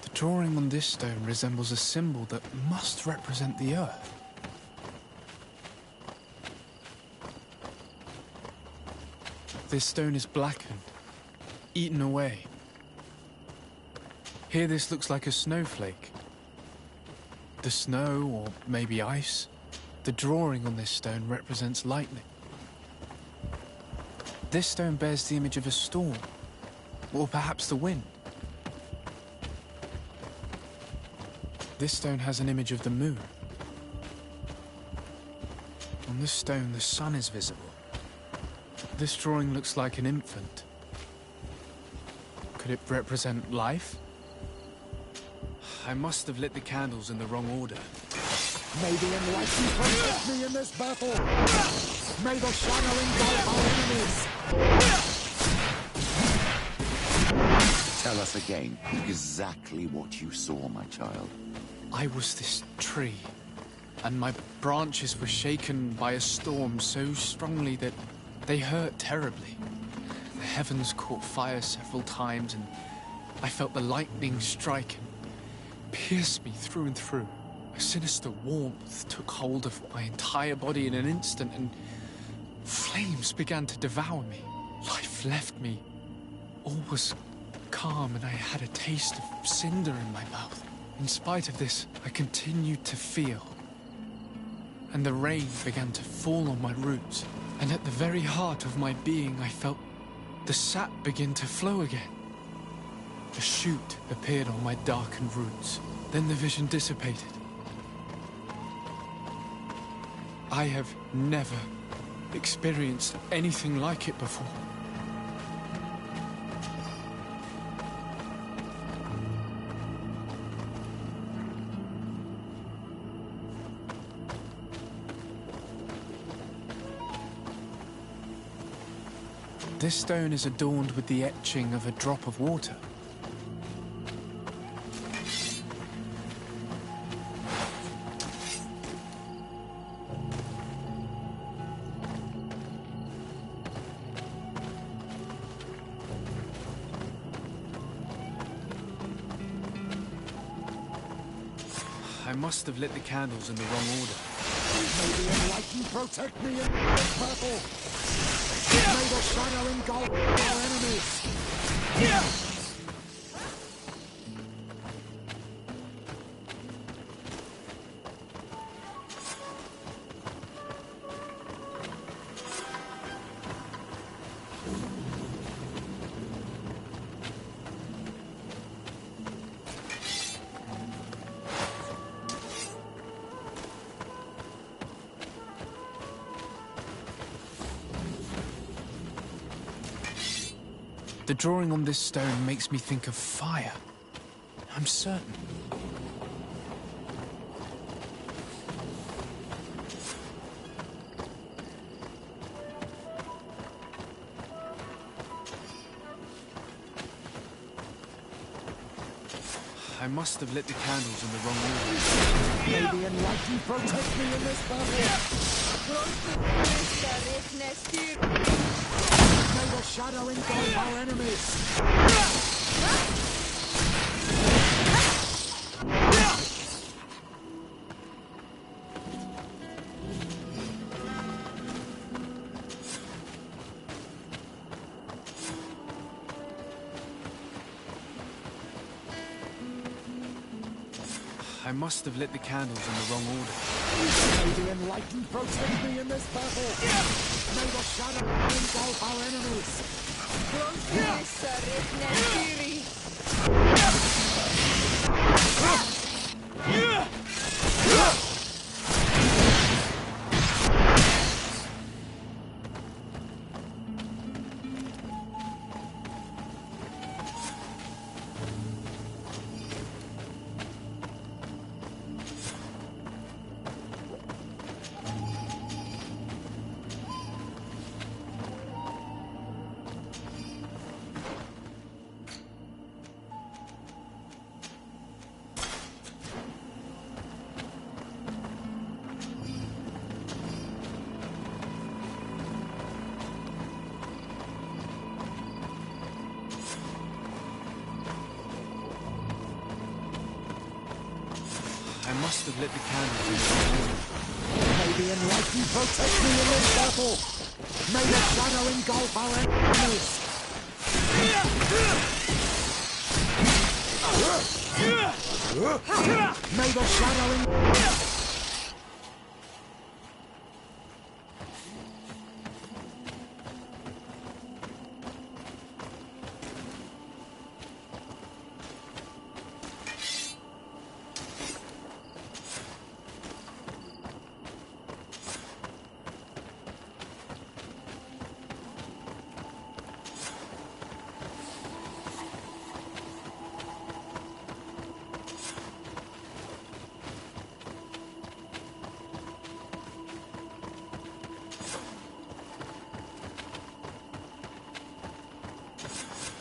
The drawing on this stone resembles a symbol that must represent the Earth. This stone is blackened, eaten away. Here this looks like a snowflake. The snow, or maybe ice. The drawing on this stone represents lightning. This stone bears the image of a storm, or perhaps the wind. This stone has an image of the moon. On this stone, the sun is visible. This drawing looks like an infant. Could it represent life? I must have lit the candles in the wrong order. May the enlightened protect me in this battle! May the shadow engulf our enemies! Tell us again exactly what you saw, my child. I was this tree, and my branches were shaken by a storm so strongly that they hurt terribly. The heavens caught fire several times, and I felt the lightning strike and pierce me through and through. A sinister warmth took hold of my entire body in an instant, and flames began to devour me. Life left me. All was calm, and I had a taste of cinder in my mouth. In spite of this, I continued to feel. And the rain began to fall on my roots. And at the very heart of my being, I felt the sap begin to flow again. A shoot appeared on my darkened roots. Then the vision dissipated. I have never experienced anything like it before. This stone is adorned with the etching of a drop of water. I must have lit the candles in the wrong order. May the enlightened protect me in this battle! May the shadow engulf our enemies! The drawing on this stone makes me think of fire. I'm certain. I must have lit the candles in the wrong order. May the enlightened protect me in this battle! May the shadow engulf our enemies! I must have lit the candles in the wrong order. May the enlightened protect me in this battle! May the shadow engulf our enemies! I must have lit the candles in the wrong order. May the the enlightened protect me in this battle! May the shadow engulf our enemies! May the shadow engulf...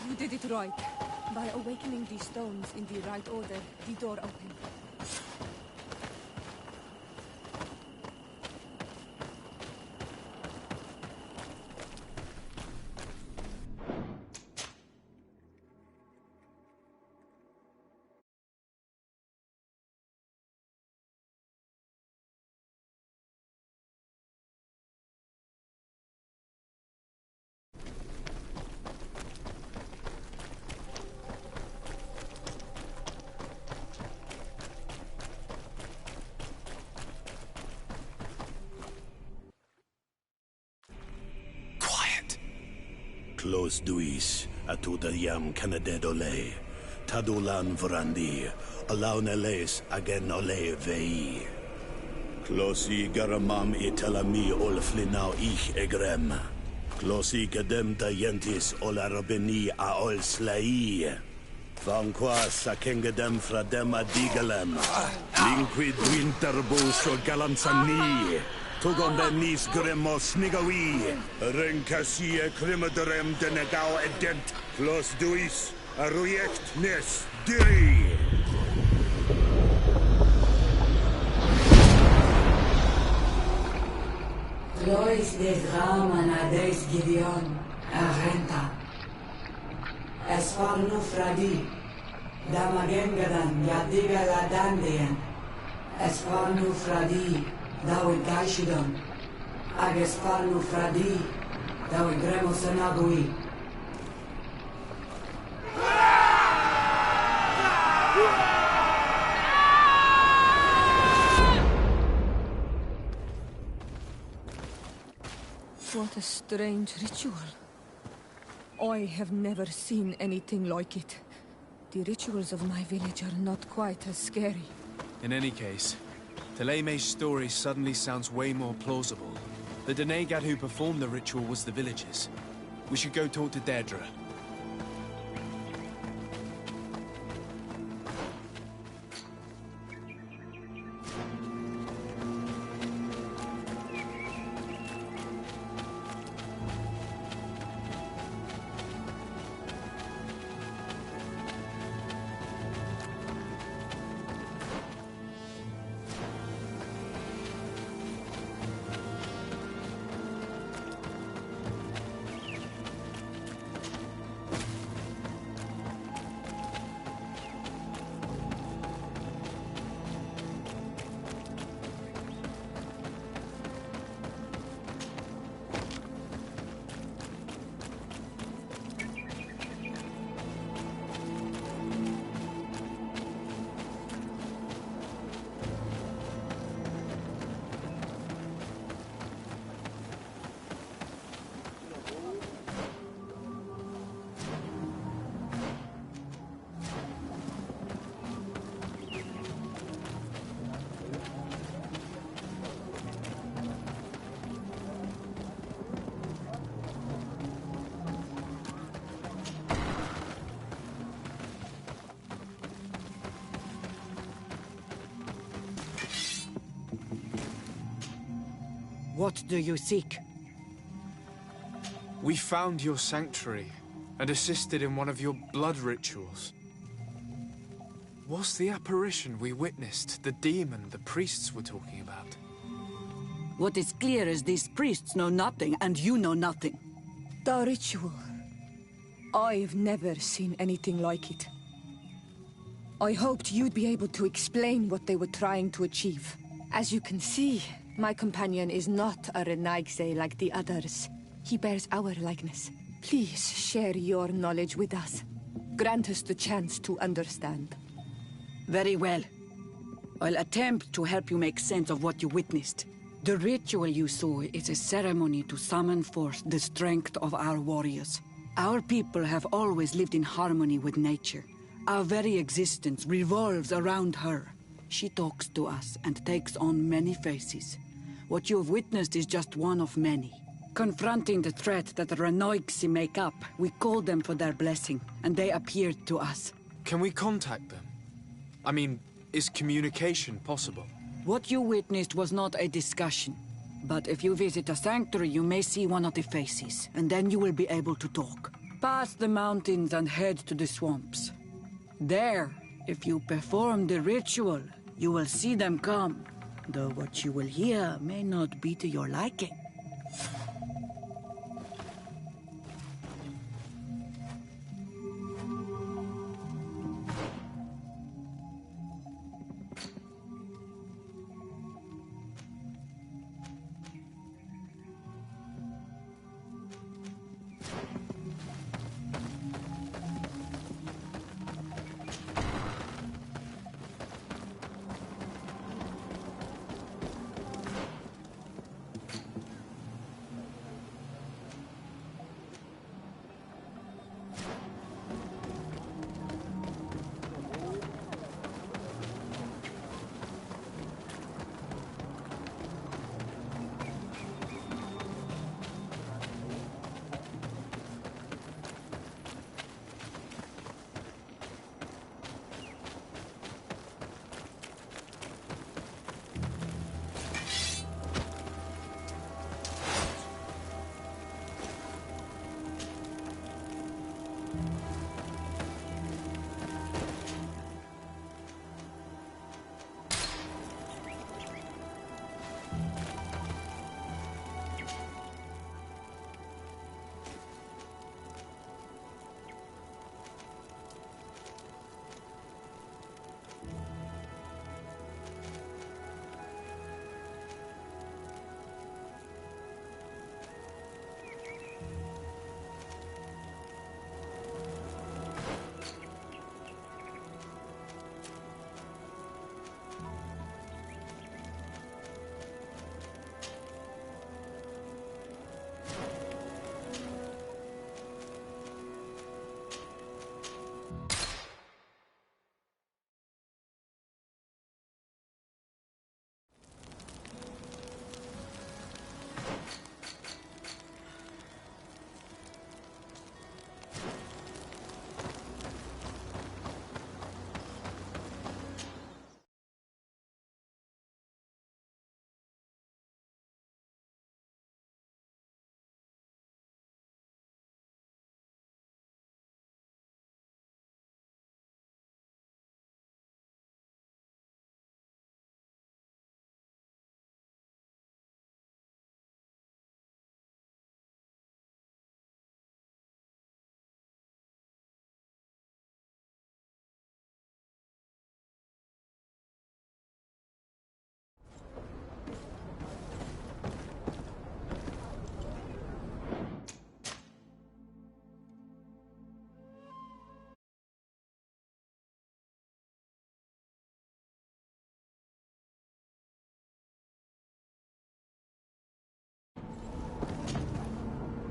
You did it right. By awakening these stones in the right order, the door opened. Close duis, atuda yam canadedole, tadulan vrandi, alauneles agen ole vei. Closi garamam italami olflinau ich egrem. Closi gadem dayentis olarabeni a ol slai. Vanqua sakengedem fradem adigalem. Linquid winterbus o galanzani. Tugon benis gremos nigawi. Renkasie krimaderem denegau edent. Clos duis, aruject nes diri. Lois de Raman Ades Gideon, Arenta. Esparnu Fradi, Damagengadan, Yadiga Ladandian. Esparnu Fradi, Dawi Gaishidon. Agesparnu Fradi, Dawi Gremosanagui. What a strange ritual. I have never seen anything like it. The rituals of my village are not quite as scary. In any case, Teleme's story suddenly sounds way more plausible. The Denegad who performed the ritual was the villagers. We should go talk to Deirdre. What do you seek? We found your sanctuary and assisted in one of your blood rituals. Was the apparition we witnessed the demon the priests were talking about? What is clear is these priests know nothing, and you know nothing. The ritual. I've never seen anything like it. I hoped you'd be able to explain what they were trying to achieve. As you can see, My companion is not a Renaigse like the others. He bears our likeness. Please share your knowledge with us. Grant us the chance to understand. Very well. I'll attempt to help you make sense of what you witnessed. The ritual you saw is a ceremony to summon forth the strength of our warriors. Our people have always lived in harmony with nature. Our very existence revolves around her. She talks to us and takes on many faces. What you have witnessed is just one of many. Confronting the threat that the Renoigsi make up, we called them for their blessing, and they appeared to us. Can we contact them? I mean, is communication possible? What you witnessed was not a discussion. But if you visit a sanctuary, you may see one of the faces, and then you will be able to talk. Pass the mountains and head to the swamps. There, if you perform the ritual, you will see them come. Though what you will hear may not be to your liking.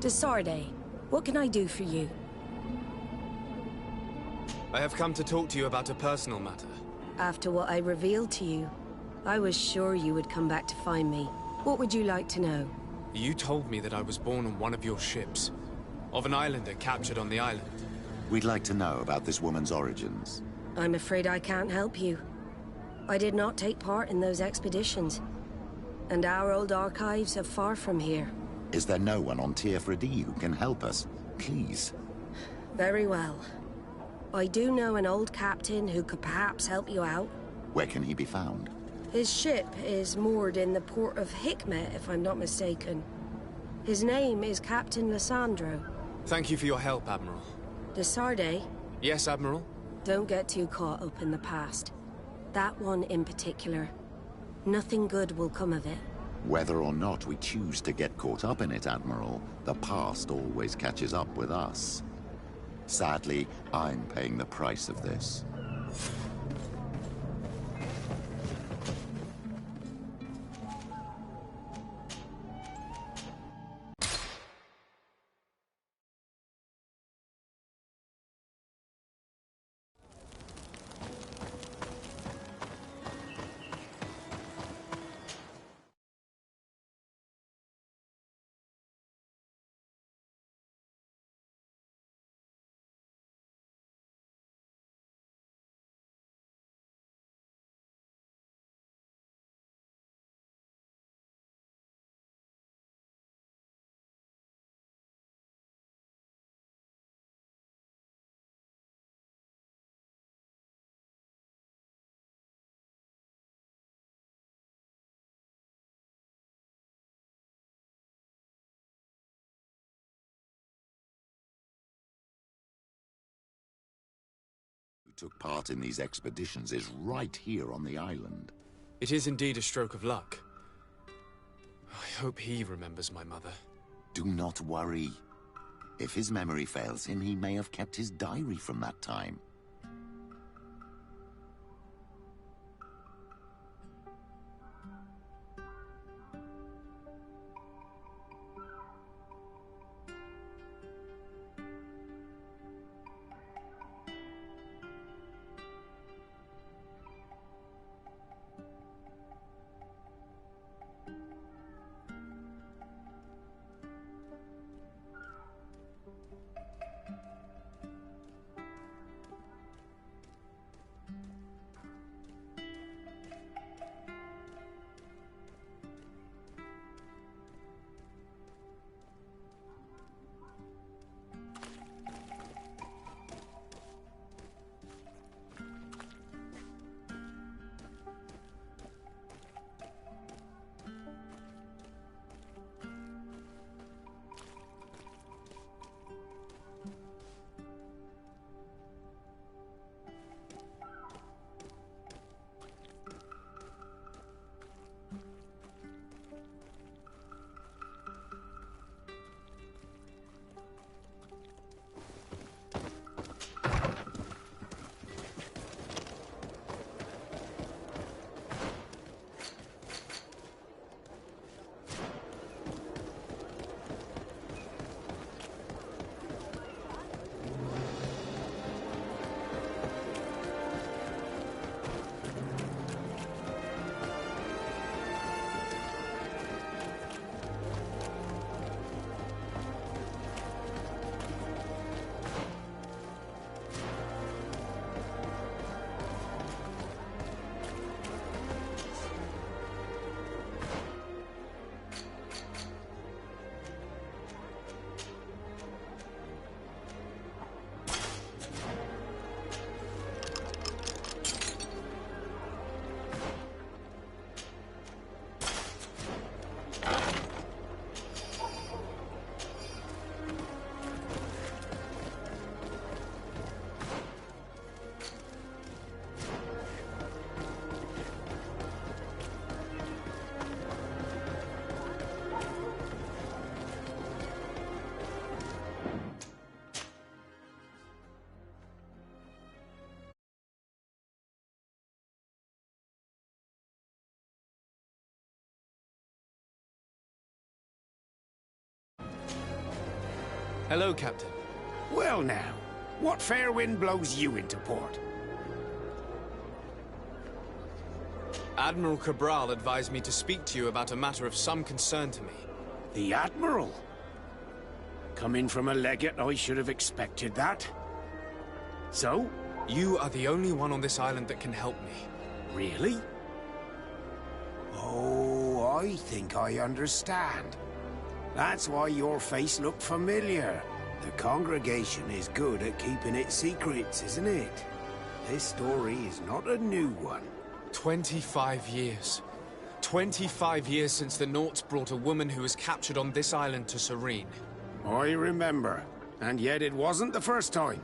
Desarde, what can I do for you? I have come to talk to you about a personal matter. After what I revealed to you, I was sure you would come back to find me. What would you like to know? You told me that I was born on one of your ships. Of an islander captured on the island. We'd like to know about this woman's origins. I'm afraid I can't help you. I did not take part in those expeditions. And our old archives are far from here. Is there no one on Tier-Fredy who can help us? Please. Very well. I do know an old captain who could perhaps help you out. Where can he be found? His ship is moored in the port of Hikmet, if I'm not mistaken. His name is Captain Lissandro. Thank you for your help, Admiral. Desarde? Yes, Admiral? Don't get too caught up in the past. That one in particular. Nothing good will come of it. Whether or not we choose to get caught up in it, Admiral, the past always catches up with us. Sadly, I'm paying the price of this. Took part in these expeditions is right here on the island. It is indeed a stroke of luck. I hope he remembers my mother. Do not worry. If his memory fails him, he may have kept his diary from that time. Hello, Captain. Well now, what fair wind blows you into port? Admiral Cabral advised me to speak to you about a matter of some concern to me. The Admiral? Coming from a legate, I should have expected that. So? You are the only one on this island that can help me. Really? Oh, I think I understand. That's why your face looked familiar. The congregation is good at keeping its secrets, isn't it? This story is not a new one. 25 years. 25 years since the Nauts brought a woman who was captured on this island to Serene. I remember. And yet it wasn't the first time.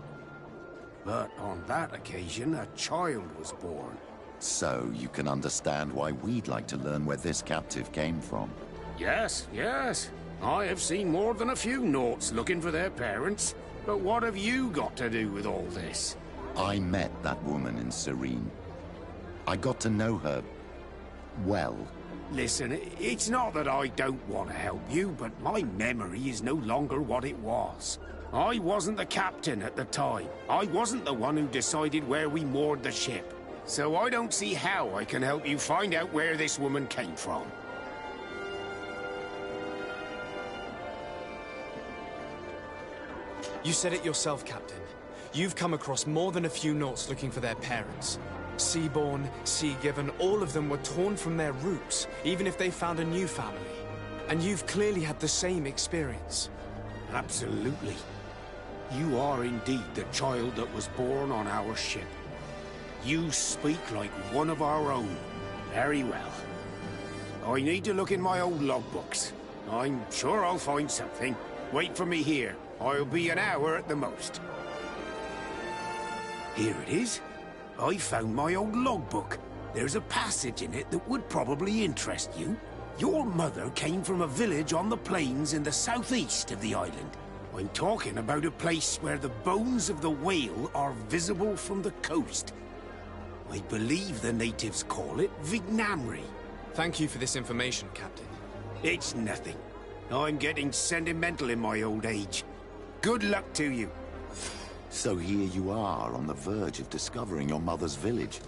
But on that occasion, a child was born. So you can understand why we'd like to learn where this captive came from. Yes, yes. I have seen more than a few Nauts looking for their parents. But what have you got to do with all this? I met that woman in Serene. I got to know her well. Listen, it's not that I don't want to help you, but my memory is no longer what it was. I wasn't the captain at the time. I wasn't the one who decided where we moored the ship. So I don't see how I can help you find out where this woman came from. You said it yourself, Captain. You've come across more than a few Nauts looking for their parents. Seaborn, Sea-given, all of them were torn from their roots, even if they found a new family. And you've clearly had the same experience. Absolutely. You are indeed the child that was born on our ship. You speak like one of our own. Very well. I need to look in my old logbooks. I'm sure I'll find something. Wait for me here. I'll be an hour at the most. Here it is. I found my old logbook. There's a passage in it that would probably interest you. Your mother came from a village on the plains in the southeast of the island. I'm talking about a place where the bones of the whale are visible from the coast. I believe the natives call it Vignamri. Thank you for this information, Captain. It's nothing. I'm getting sentimental in my old age. Good luck to you. So here you are on the verge of discovering your mother's village,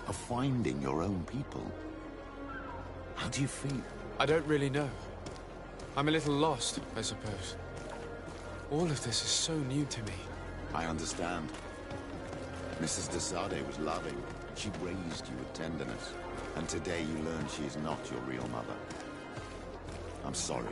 of finding your own people. How do you feel? I don't really know. I'm a little lost, I suppose. All of this is so new to me. I understand. Mrs. de Sade was loving. She raised you with tenderness. And today you learn she is not your real mother. I'm sorry.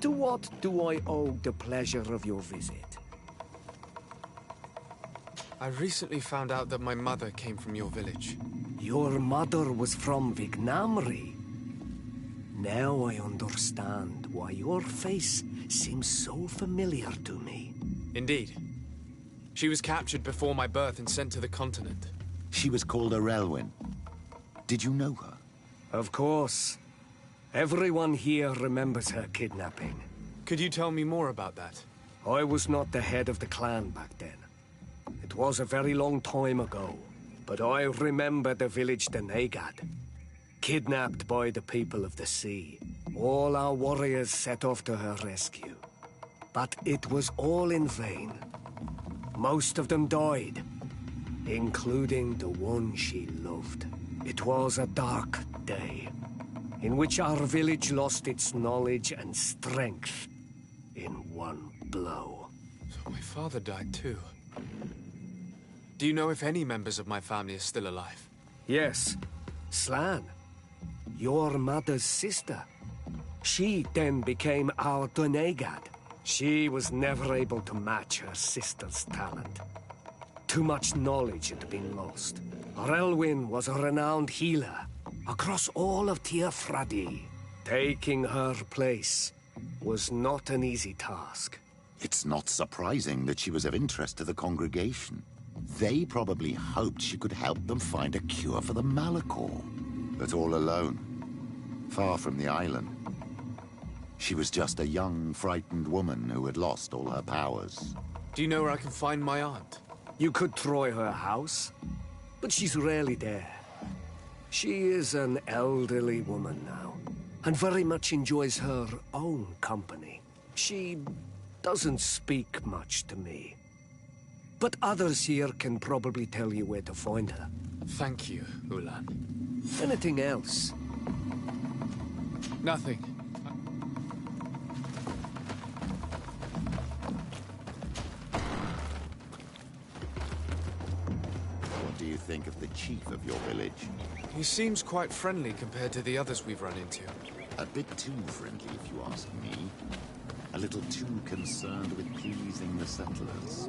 To what do I owe the pleasure of your visit? I recently found out that my mother came from your village. Your mother was from Vignamri. Now I understand why your face seems so familiar to me. Indeed. She was captured before my birth and sent to the continent. She was called Arelwyn. Did you know her? Of course. Everyone here remembers her kidnapping. Could you tell me more about that? I was not the head of the clan back then. It was a very long time ago, but I remember the village Denegad. Kidnapped by the people of the sea. All our warriors set off to her rescue. But it was all in vain. Most of them died, including the one she loved. It was a dark day, in which our village lost its knowledge and strength in one blow. So my father died too. Do you know if any members of my family are still alive? Yes, Slan, your mother's sister. She then became our Donegad. She was never able to match her sister's talent. Too much knowledge had been lost. Relwyn was a renowned healer across all of Teofradi. Taking her place was not an easy task. It's not surprising that she was of interest to the congregation. They probably hoped she could help them find a cure for the Malachor. But all alone, far from the island. She was just a young, frightened woman who had lost all her powers. Do you know where I can find my aunt? You could try her house, but she's rarely there. She is an elderly woman now, and very much enjoys her own company. She doesn't speak much to me. But others here can probably tell you where to find her. Thank you, Ulan. Anything else? Nothing. What do you think of the chief of your village? He seems quite friendly compared to the others we've run into. A bit too friendly, if you ask me. A little too concerned with pleasing the settlers.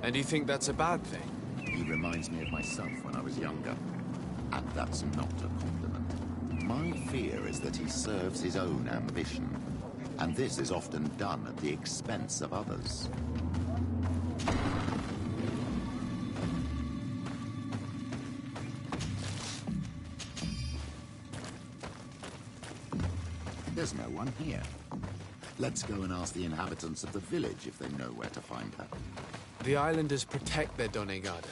And do you think that's a bad thing? He reminds me of myself when I was younger. And that's not a compliment. My fear is that he serves his own ambition. And this is often done at the expense of others. There's no one here. Let's go and ask the inhabitants of the village if they know where to find her. The islanders protect their Donegada.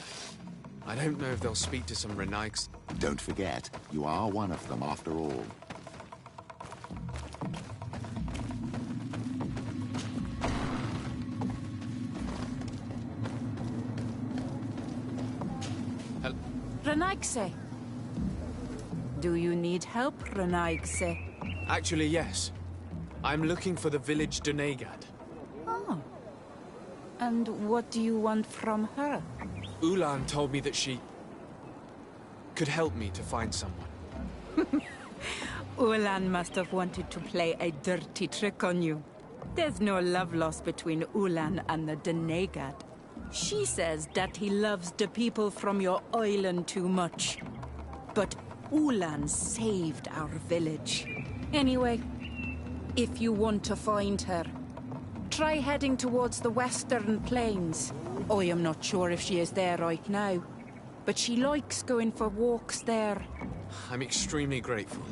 I don't know if they'll speak to some Renaiks. Don't forget, you are one of them after all. Renaigse. Do you need help, Renaigse? Actually, yes. I'm looking for the village Donegad. Oh. And what do you want from her? Ulan told me that she could help me to find someone. Ulan must have wanted to play a dirty trick on you. There's no love lost between Ulan and the Donegad. She says that he loves the people from your island too much. But Ulan saved our village. Anyway, if you want to find her, try heading towards the western plains. I am not sure if she is there right now, but she likes going for walks there. I'm extremely grateful.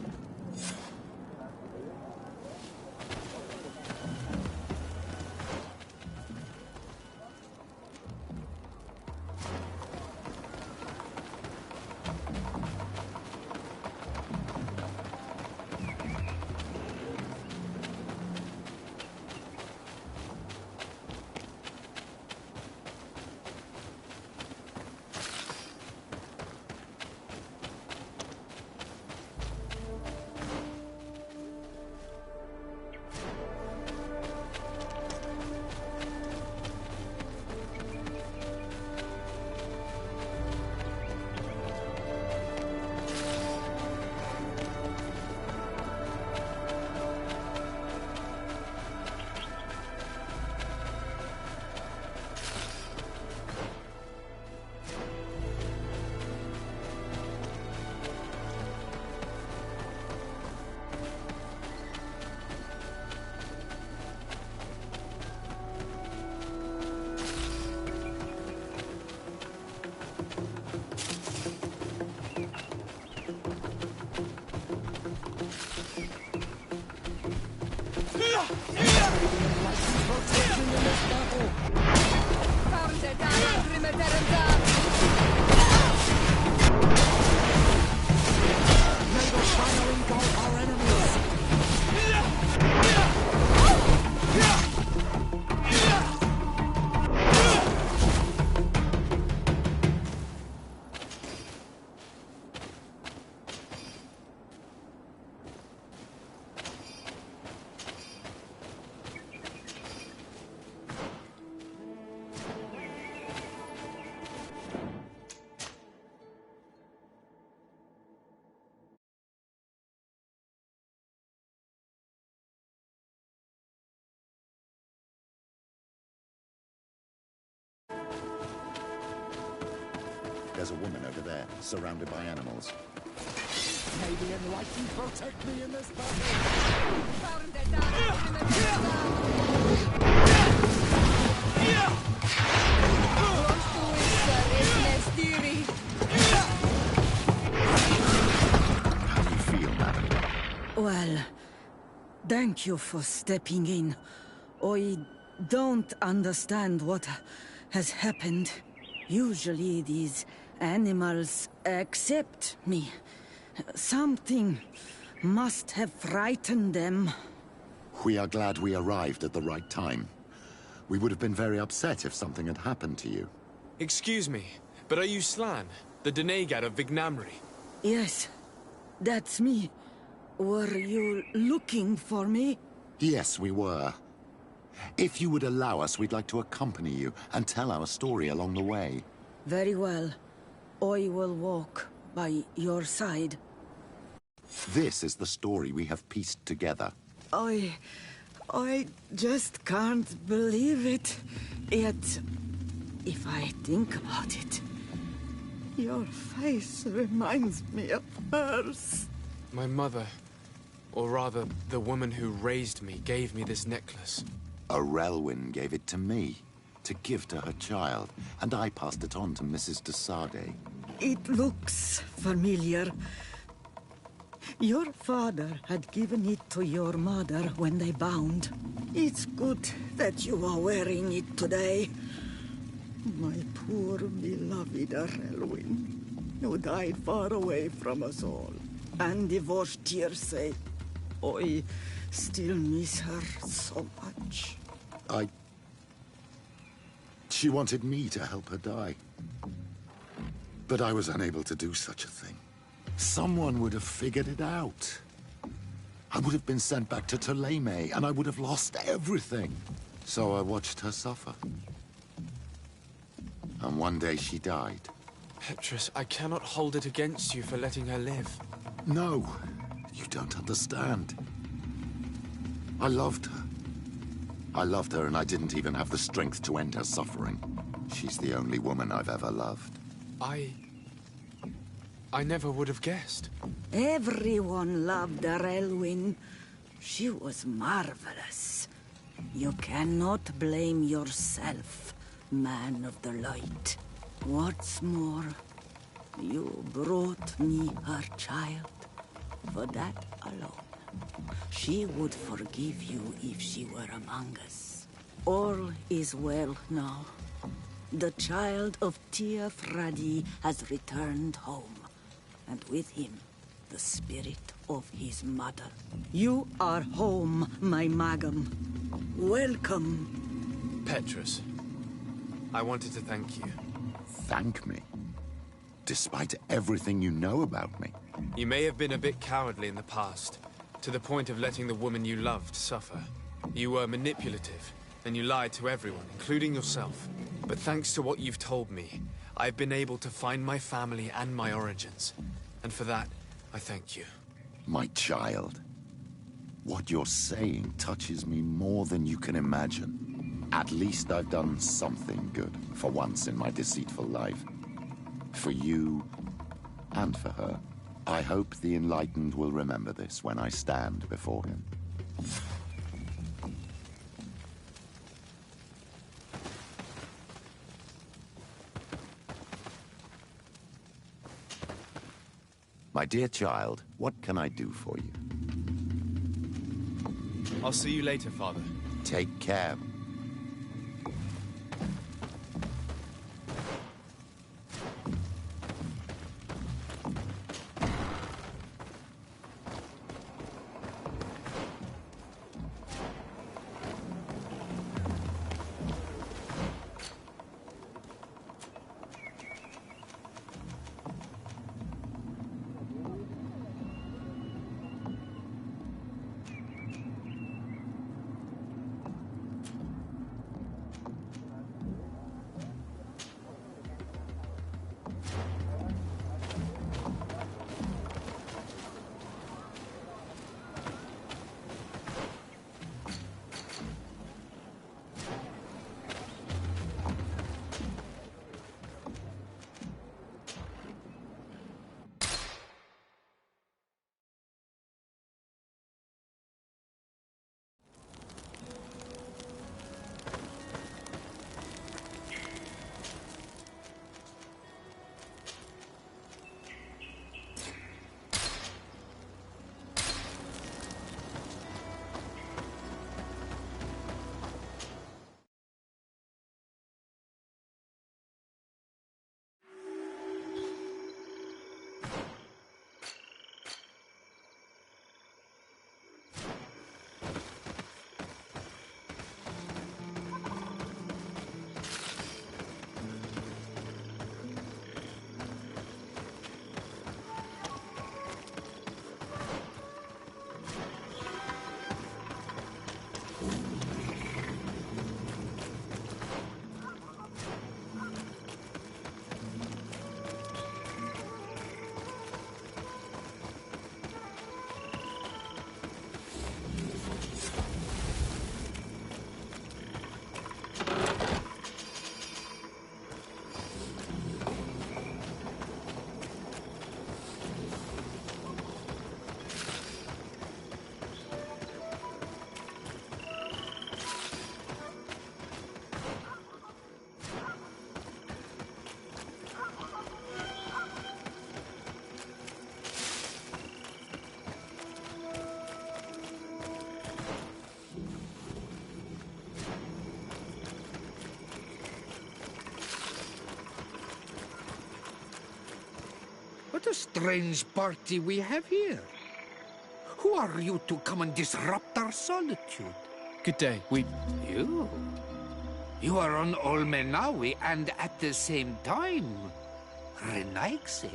May the fire engulf our enemies! There's a woman over there, surrounded by animals. May the Enlightened protect me in this How do you feel, madam? Well, thank you for stepping in. I don't understand what has happened. Usually these animals accept me. Something must have frightened them. We are glad we arrived at the right time. We would have been very upset if something had happened to you. Excuse me, but are you Slan, the Denegad of Vignamri? Yes, that's me. Were you looking for me? Yes, we were. If you would allow us, we'd like to accompany you and tell our story along the way. Very well. I will walk by your side. This is the story we have pieced together. I just can't believe it. Yet, if I think about it, your face reminds me of hers. My mother, or rather, the woman who raised me, gave me this necklace. A Relwyn gave it to me, to give to her child, and I passed it on to Mrs. de Sade. It looks familiar. Your father had given it to your mother when they bound. It's good that you are wearing it today. My poor beloved Relwyn, who died far away from us all, and divorced Tirce. I still miss her so much. She wanted me to help her die. But I was unable to do such a thing. Someone would have figured it out. I would have been sent back to Ptolemy, and I would have lost everything. So I watched her suffer. And one day she died. Petrus, I cannot hold it against you for letting her live. No, you don't understand. I loved her. I loved her, and I didn't even have the strength to end her suffering. She's the only woman I've ever loved. I never would have guessed. Everyone loved Relwyn. She was marvelous. You cannot blame yourself, man of the light. What's more, you brought me her child. For that alone, she would forgive you if she were among us. All is well now. The child of Tia Fradi has returned home, and with him, the spirit of his mother. You are home, my Magam. Welcome. Petrus, I wanted to thank you. Thank me? Despite everything you know about me? You may have been a bit cowardly in the past, to the point of letting the woman you loved suffer. You were manipulative, and you lied to everyone, including yourself. But thanks to what you've told me, I've been able to find my family and my origins. And for that, I thank you. My child. What you're saying touches me more than you can imagine. At least I've done something good, for once in my deceitful life. For you, and for her. I hope the Enlightened will remember this when I stand before him. My dear child, what can I do for you? I'll see you later, Father. Take care. strange party we have here? Who are you to come and disrupt our solitude? Good day. You? You are on Olmenawi and at the same time, Renaigse?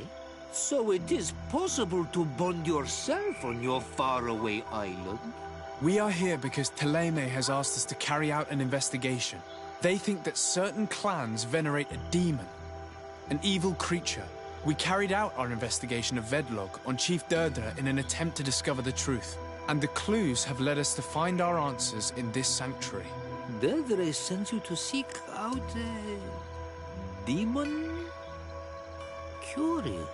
So it is possible to bond yourself on your faraway island? We are here because Thélème has asked us to carry out an investigation. They think that certain clans venerate a demon, an evil creature. We carried out our investigation of Vedlog on Chief Deirdre in an attempt to discover the truth. And the clues have led us to find our answers in this sanctuary. Deirdre sent you to seek out a demon? Curious.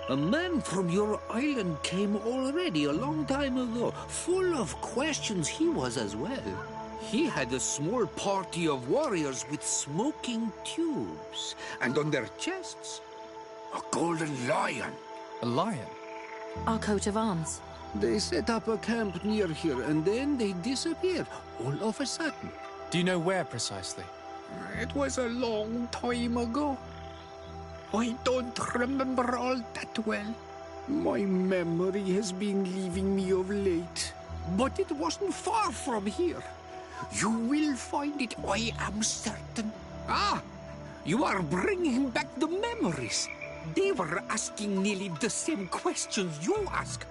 A man from your island came already a long time ago. Full of questions he was as well. He had a small party of warriors with smoking tubes. And on their chests, a golden lion. A lion? Our coat of arms. They set up a camp near here and then they disappeared all of a sudden. Do you know where precisely? It was a long time ago. I don't remember all that well. My memory has been leaving me of late. But it wasn't far from here. You will find it, I am certain. Ah! You are bringing back the memories. They were asking nearly the same questions you ask.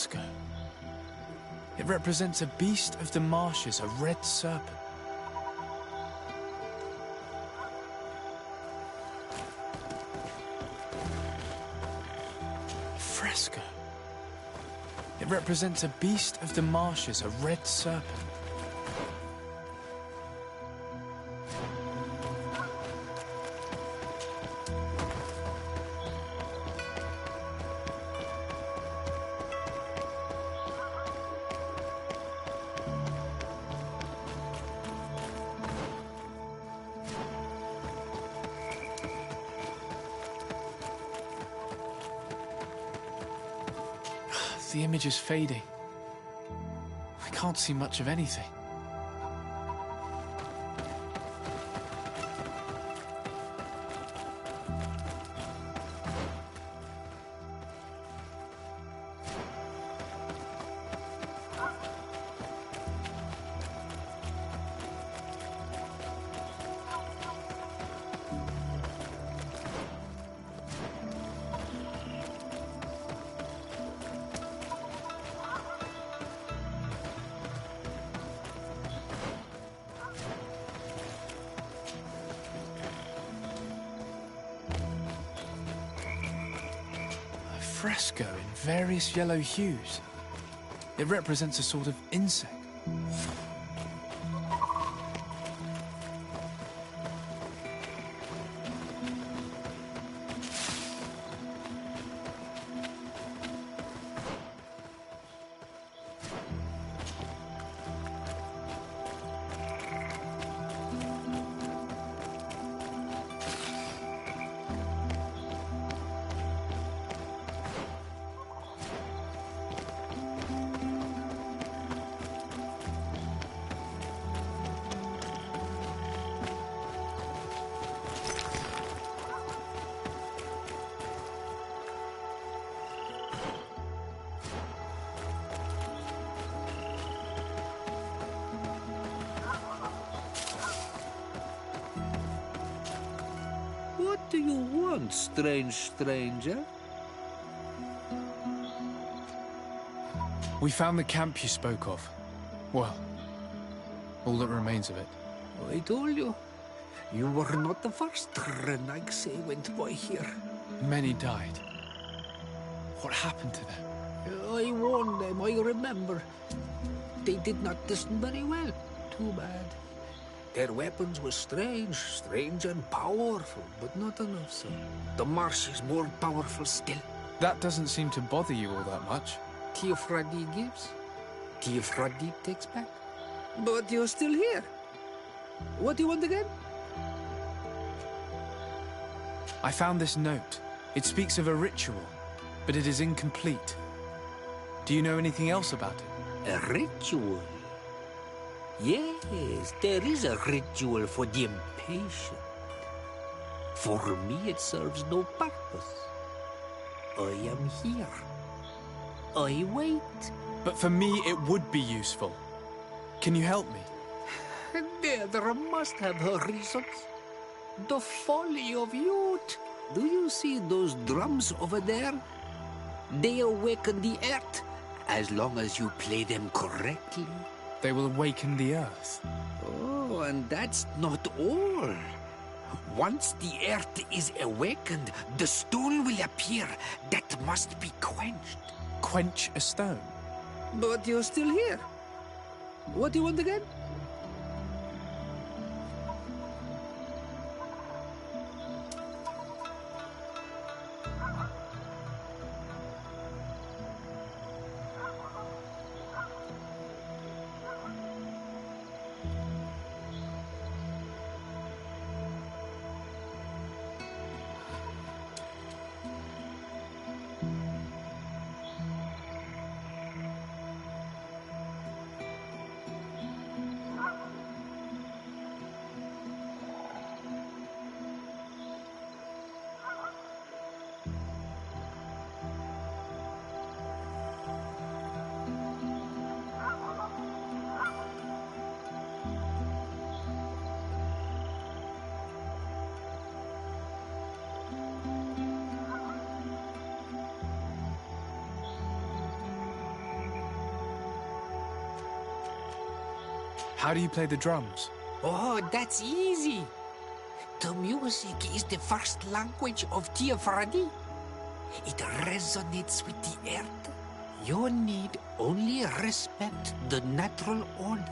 fresco. It represents a beast of the marshes, a red serpent. Fresco. It represents a beast of the marshes, a red serpent. The image is fading. I can't see much of anything. Fresco in various yellow hues. It represents a sort of insect. What do you want, strange stranger? We found the camp you spoke of. Well, all that remains of it. I told you. You were not the first Renaigse went by here. Many died. What happened to them? I warned them, I remember. They did not listen very well. Too bad. Their weapons were strange and powerful, but not enough so. The marsh is more powerful still. That doesn't seem to bother you all that much. Teofradi gives, Teofradi takes back. But you're still here. What do you want again? I found this note. It speaks of a ritual, but it is incomplete. Do you know anything else about it? A ritual? Yes, there is a ritual for the impatient. For me, it serves no purpose. I am here. I wait. But for me, it would be useful. Can you help me? There must have her reasons. The folly of youth. Do you see those drums over there? They awaken the earth, as long as you play them correctly. They will awaken the earth. Oh, and that's not all. Once the earth is awakened, the stone will appear that must be quenched. Quench a stone? But you're still here. What do you want again? How do you play the drums? Oh, that's easy. The music is the first language of Tiafradi. It resonates with the earth. You need only respect the natural order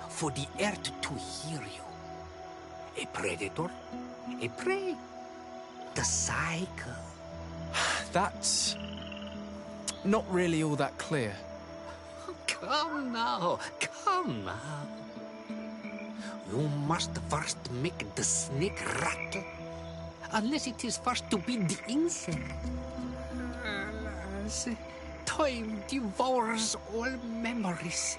for the earth to hear you. A predator, a prey. The cycle. That's not really all that clear. Come now, come now. You must first make the snake rattle, unless it is first to be the insect. Alas, time devours all memories.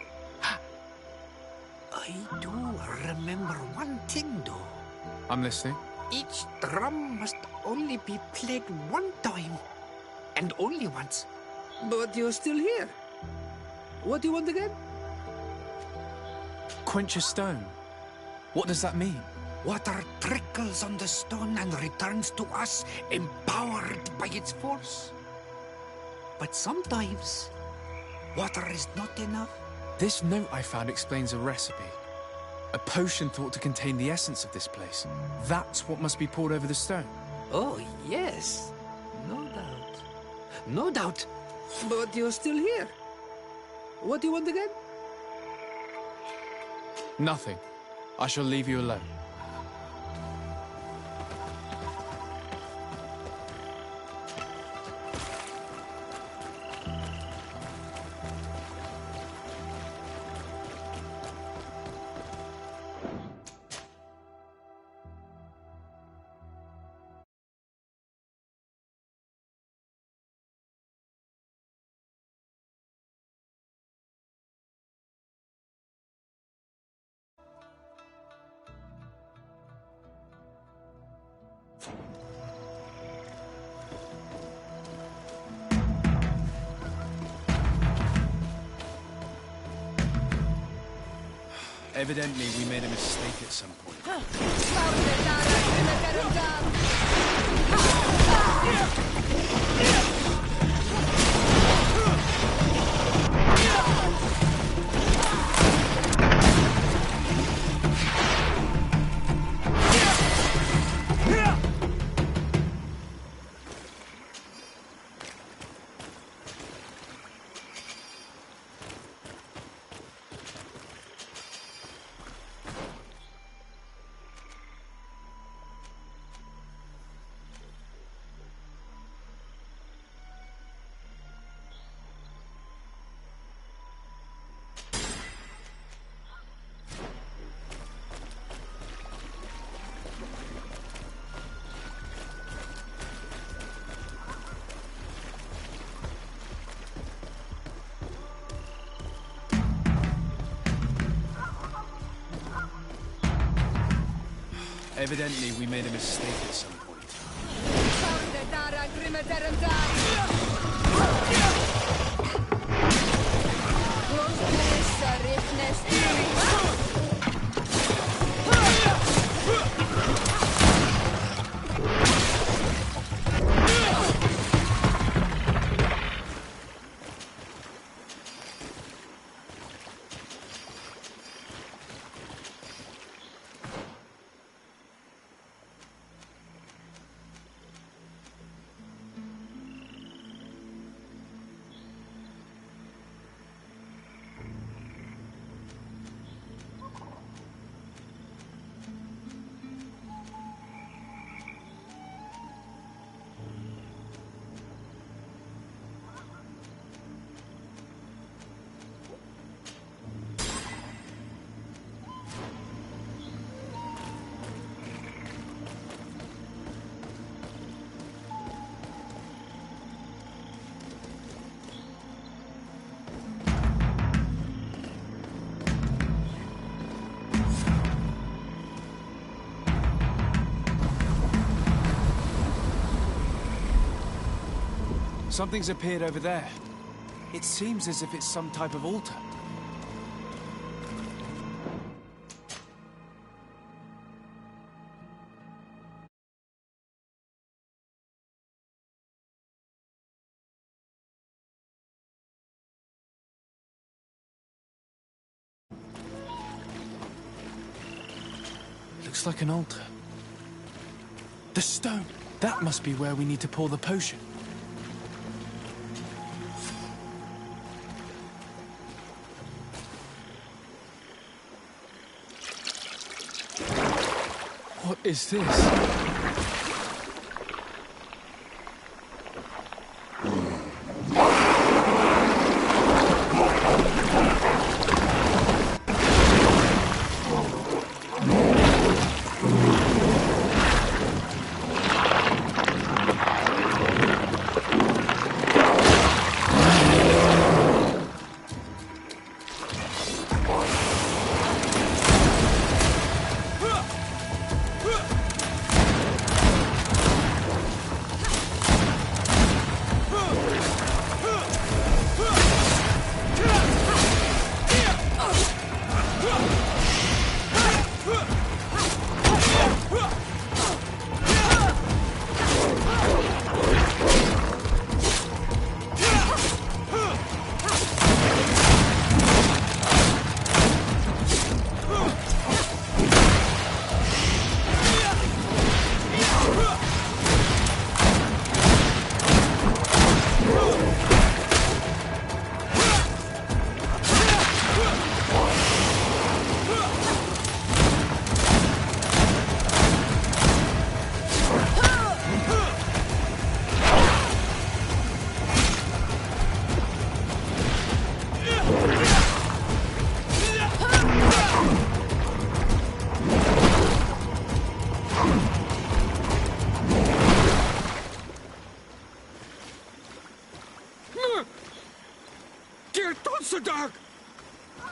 I do remember one thing, though. I'm listening. Each drum must only be played one time, and only once. But you're still here. What do you want again? Quench a stone. What does that mean? Water trickles on the stone and returns to us, empowered by its force. But sometimes, water is not enough. This note I found explains a recipe. A potion thought to contain the essence of this place. That's what must be poured over the stone. Oh, yes. No doubt. No doubt. But you're still here. What do you want again? Nothing. I shall leave you alone. Evidently, we made a mistake at some point. Evidently, we made a mistake at some point. Something's appeared over there. It seems as if it's some type of altar. like an altar. The stone! That must be where we need to pour the potion. What is this?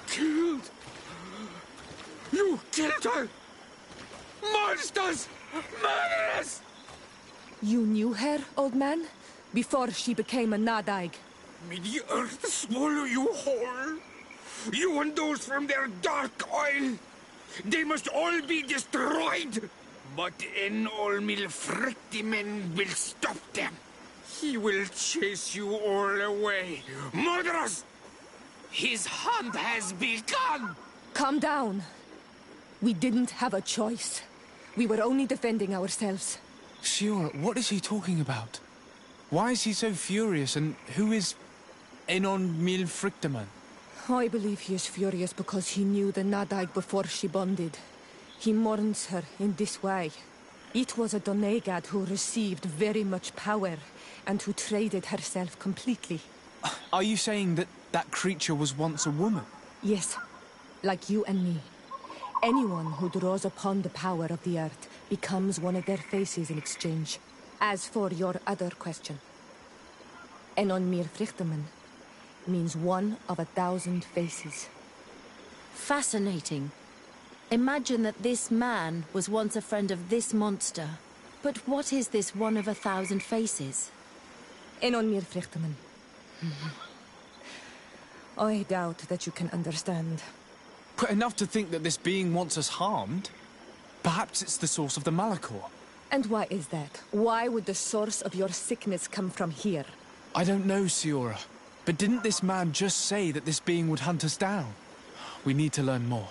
Killed! You killed her! Monsters! Murderers! You knew her, old man? Before she became a Nadaig? May the earth swallow you whole! You and those from their dark oil! They must all be destroyed! But Enol Milfrictimen will stop them! He will chase you all away! Murderers! His hunt has begun! Calm down. We didn't have a choice. We were only defending ourselves. Siora, what is he talking about? Why is he so furious, and who is Enon Milfrictiman? I believe he is furious because he knew the Nadaig before she bonded. He mourns her in this way. It was a Donegad who received very much power, and who traded herself completely. Are you saying that that creature was once a woman? Yes, like you and me. Anyone who draws upon the power of the earth becomes one of their faces in exchange. As for your other question, Enon Milfrictiman means one of 1,000 faces. Fascinating. Imagine that this man was once a friend of this monster. But what is this one of 1,000 faces? Enon Milfrictiman. I doubt that you can understand. But enough to think that this being wants us harmed? Perhaps it's the source of the Malachor. And why is that? Why would the source of your sickness come from here? I don't know, Siora. But didn't this man just say that this being would hunt us down? We need to learn more.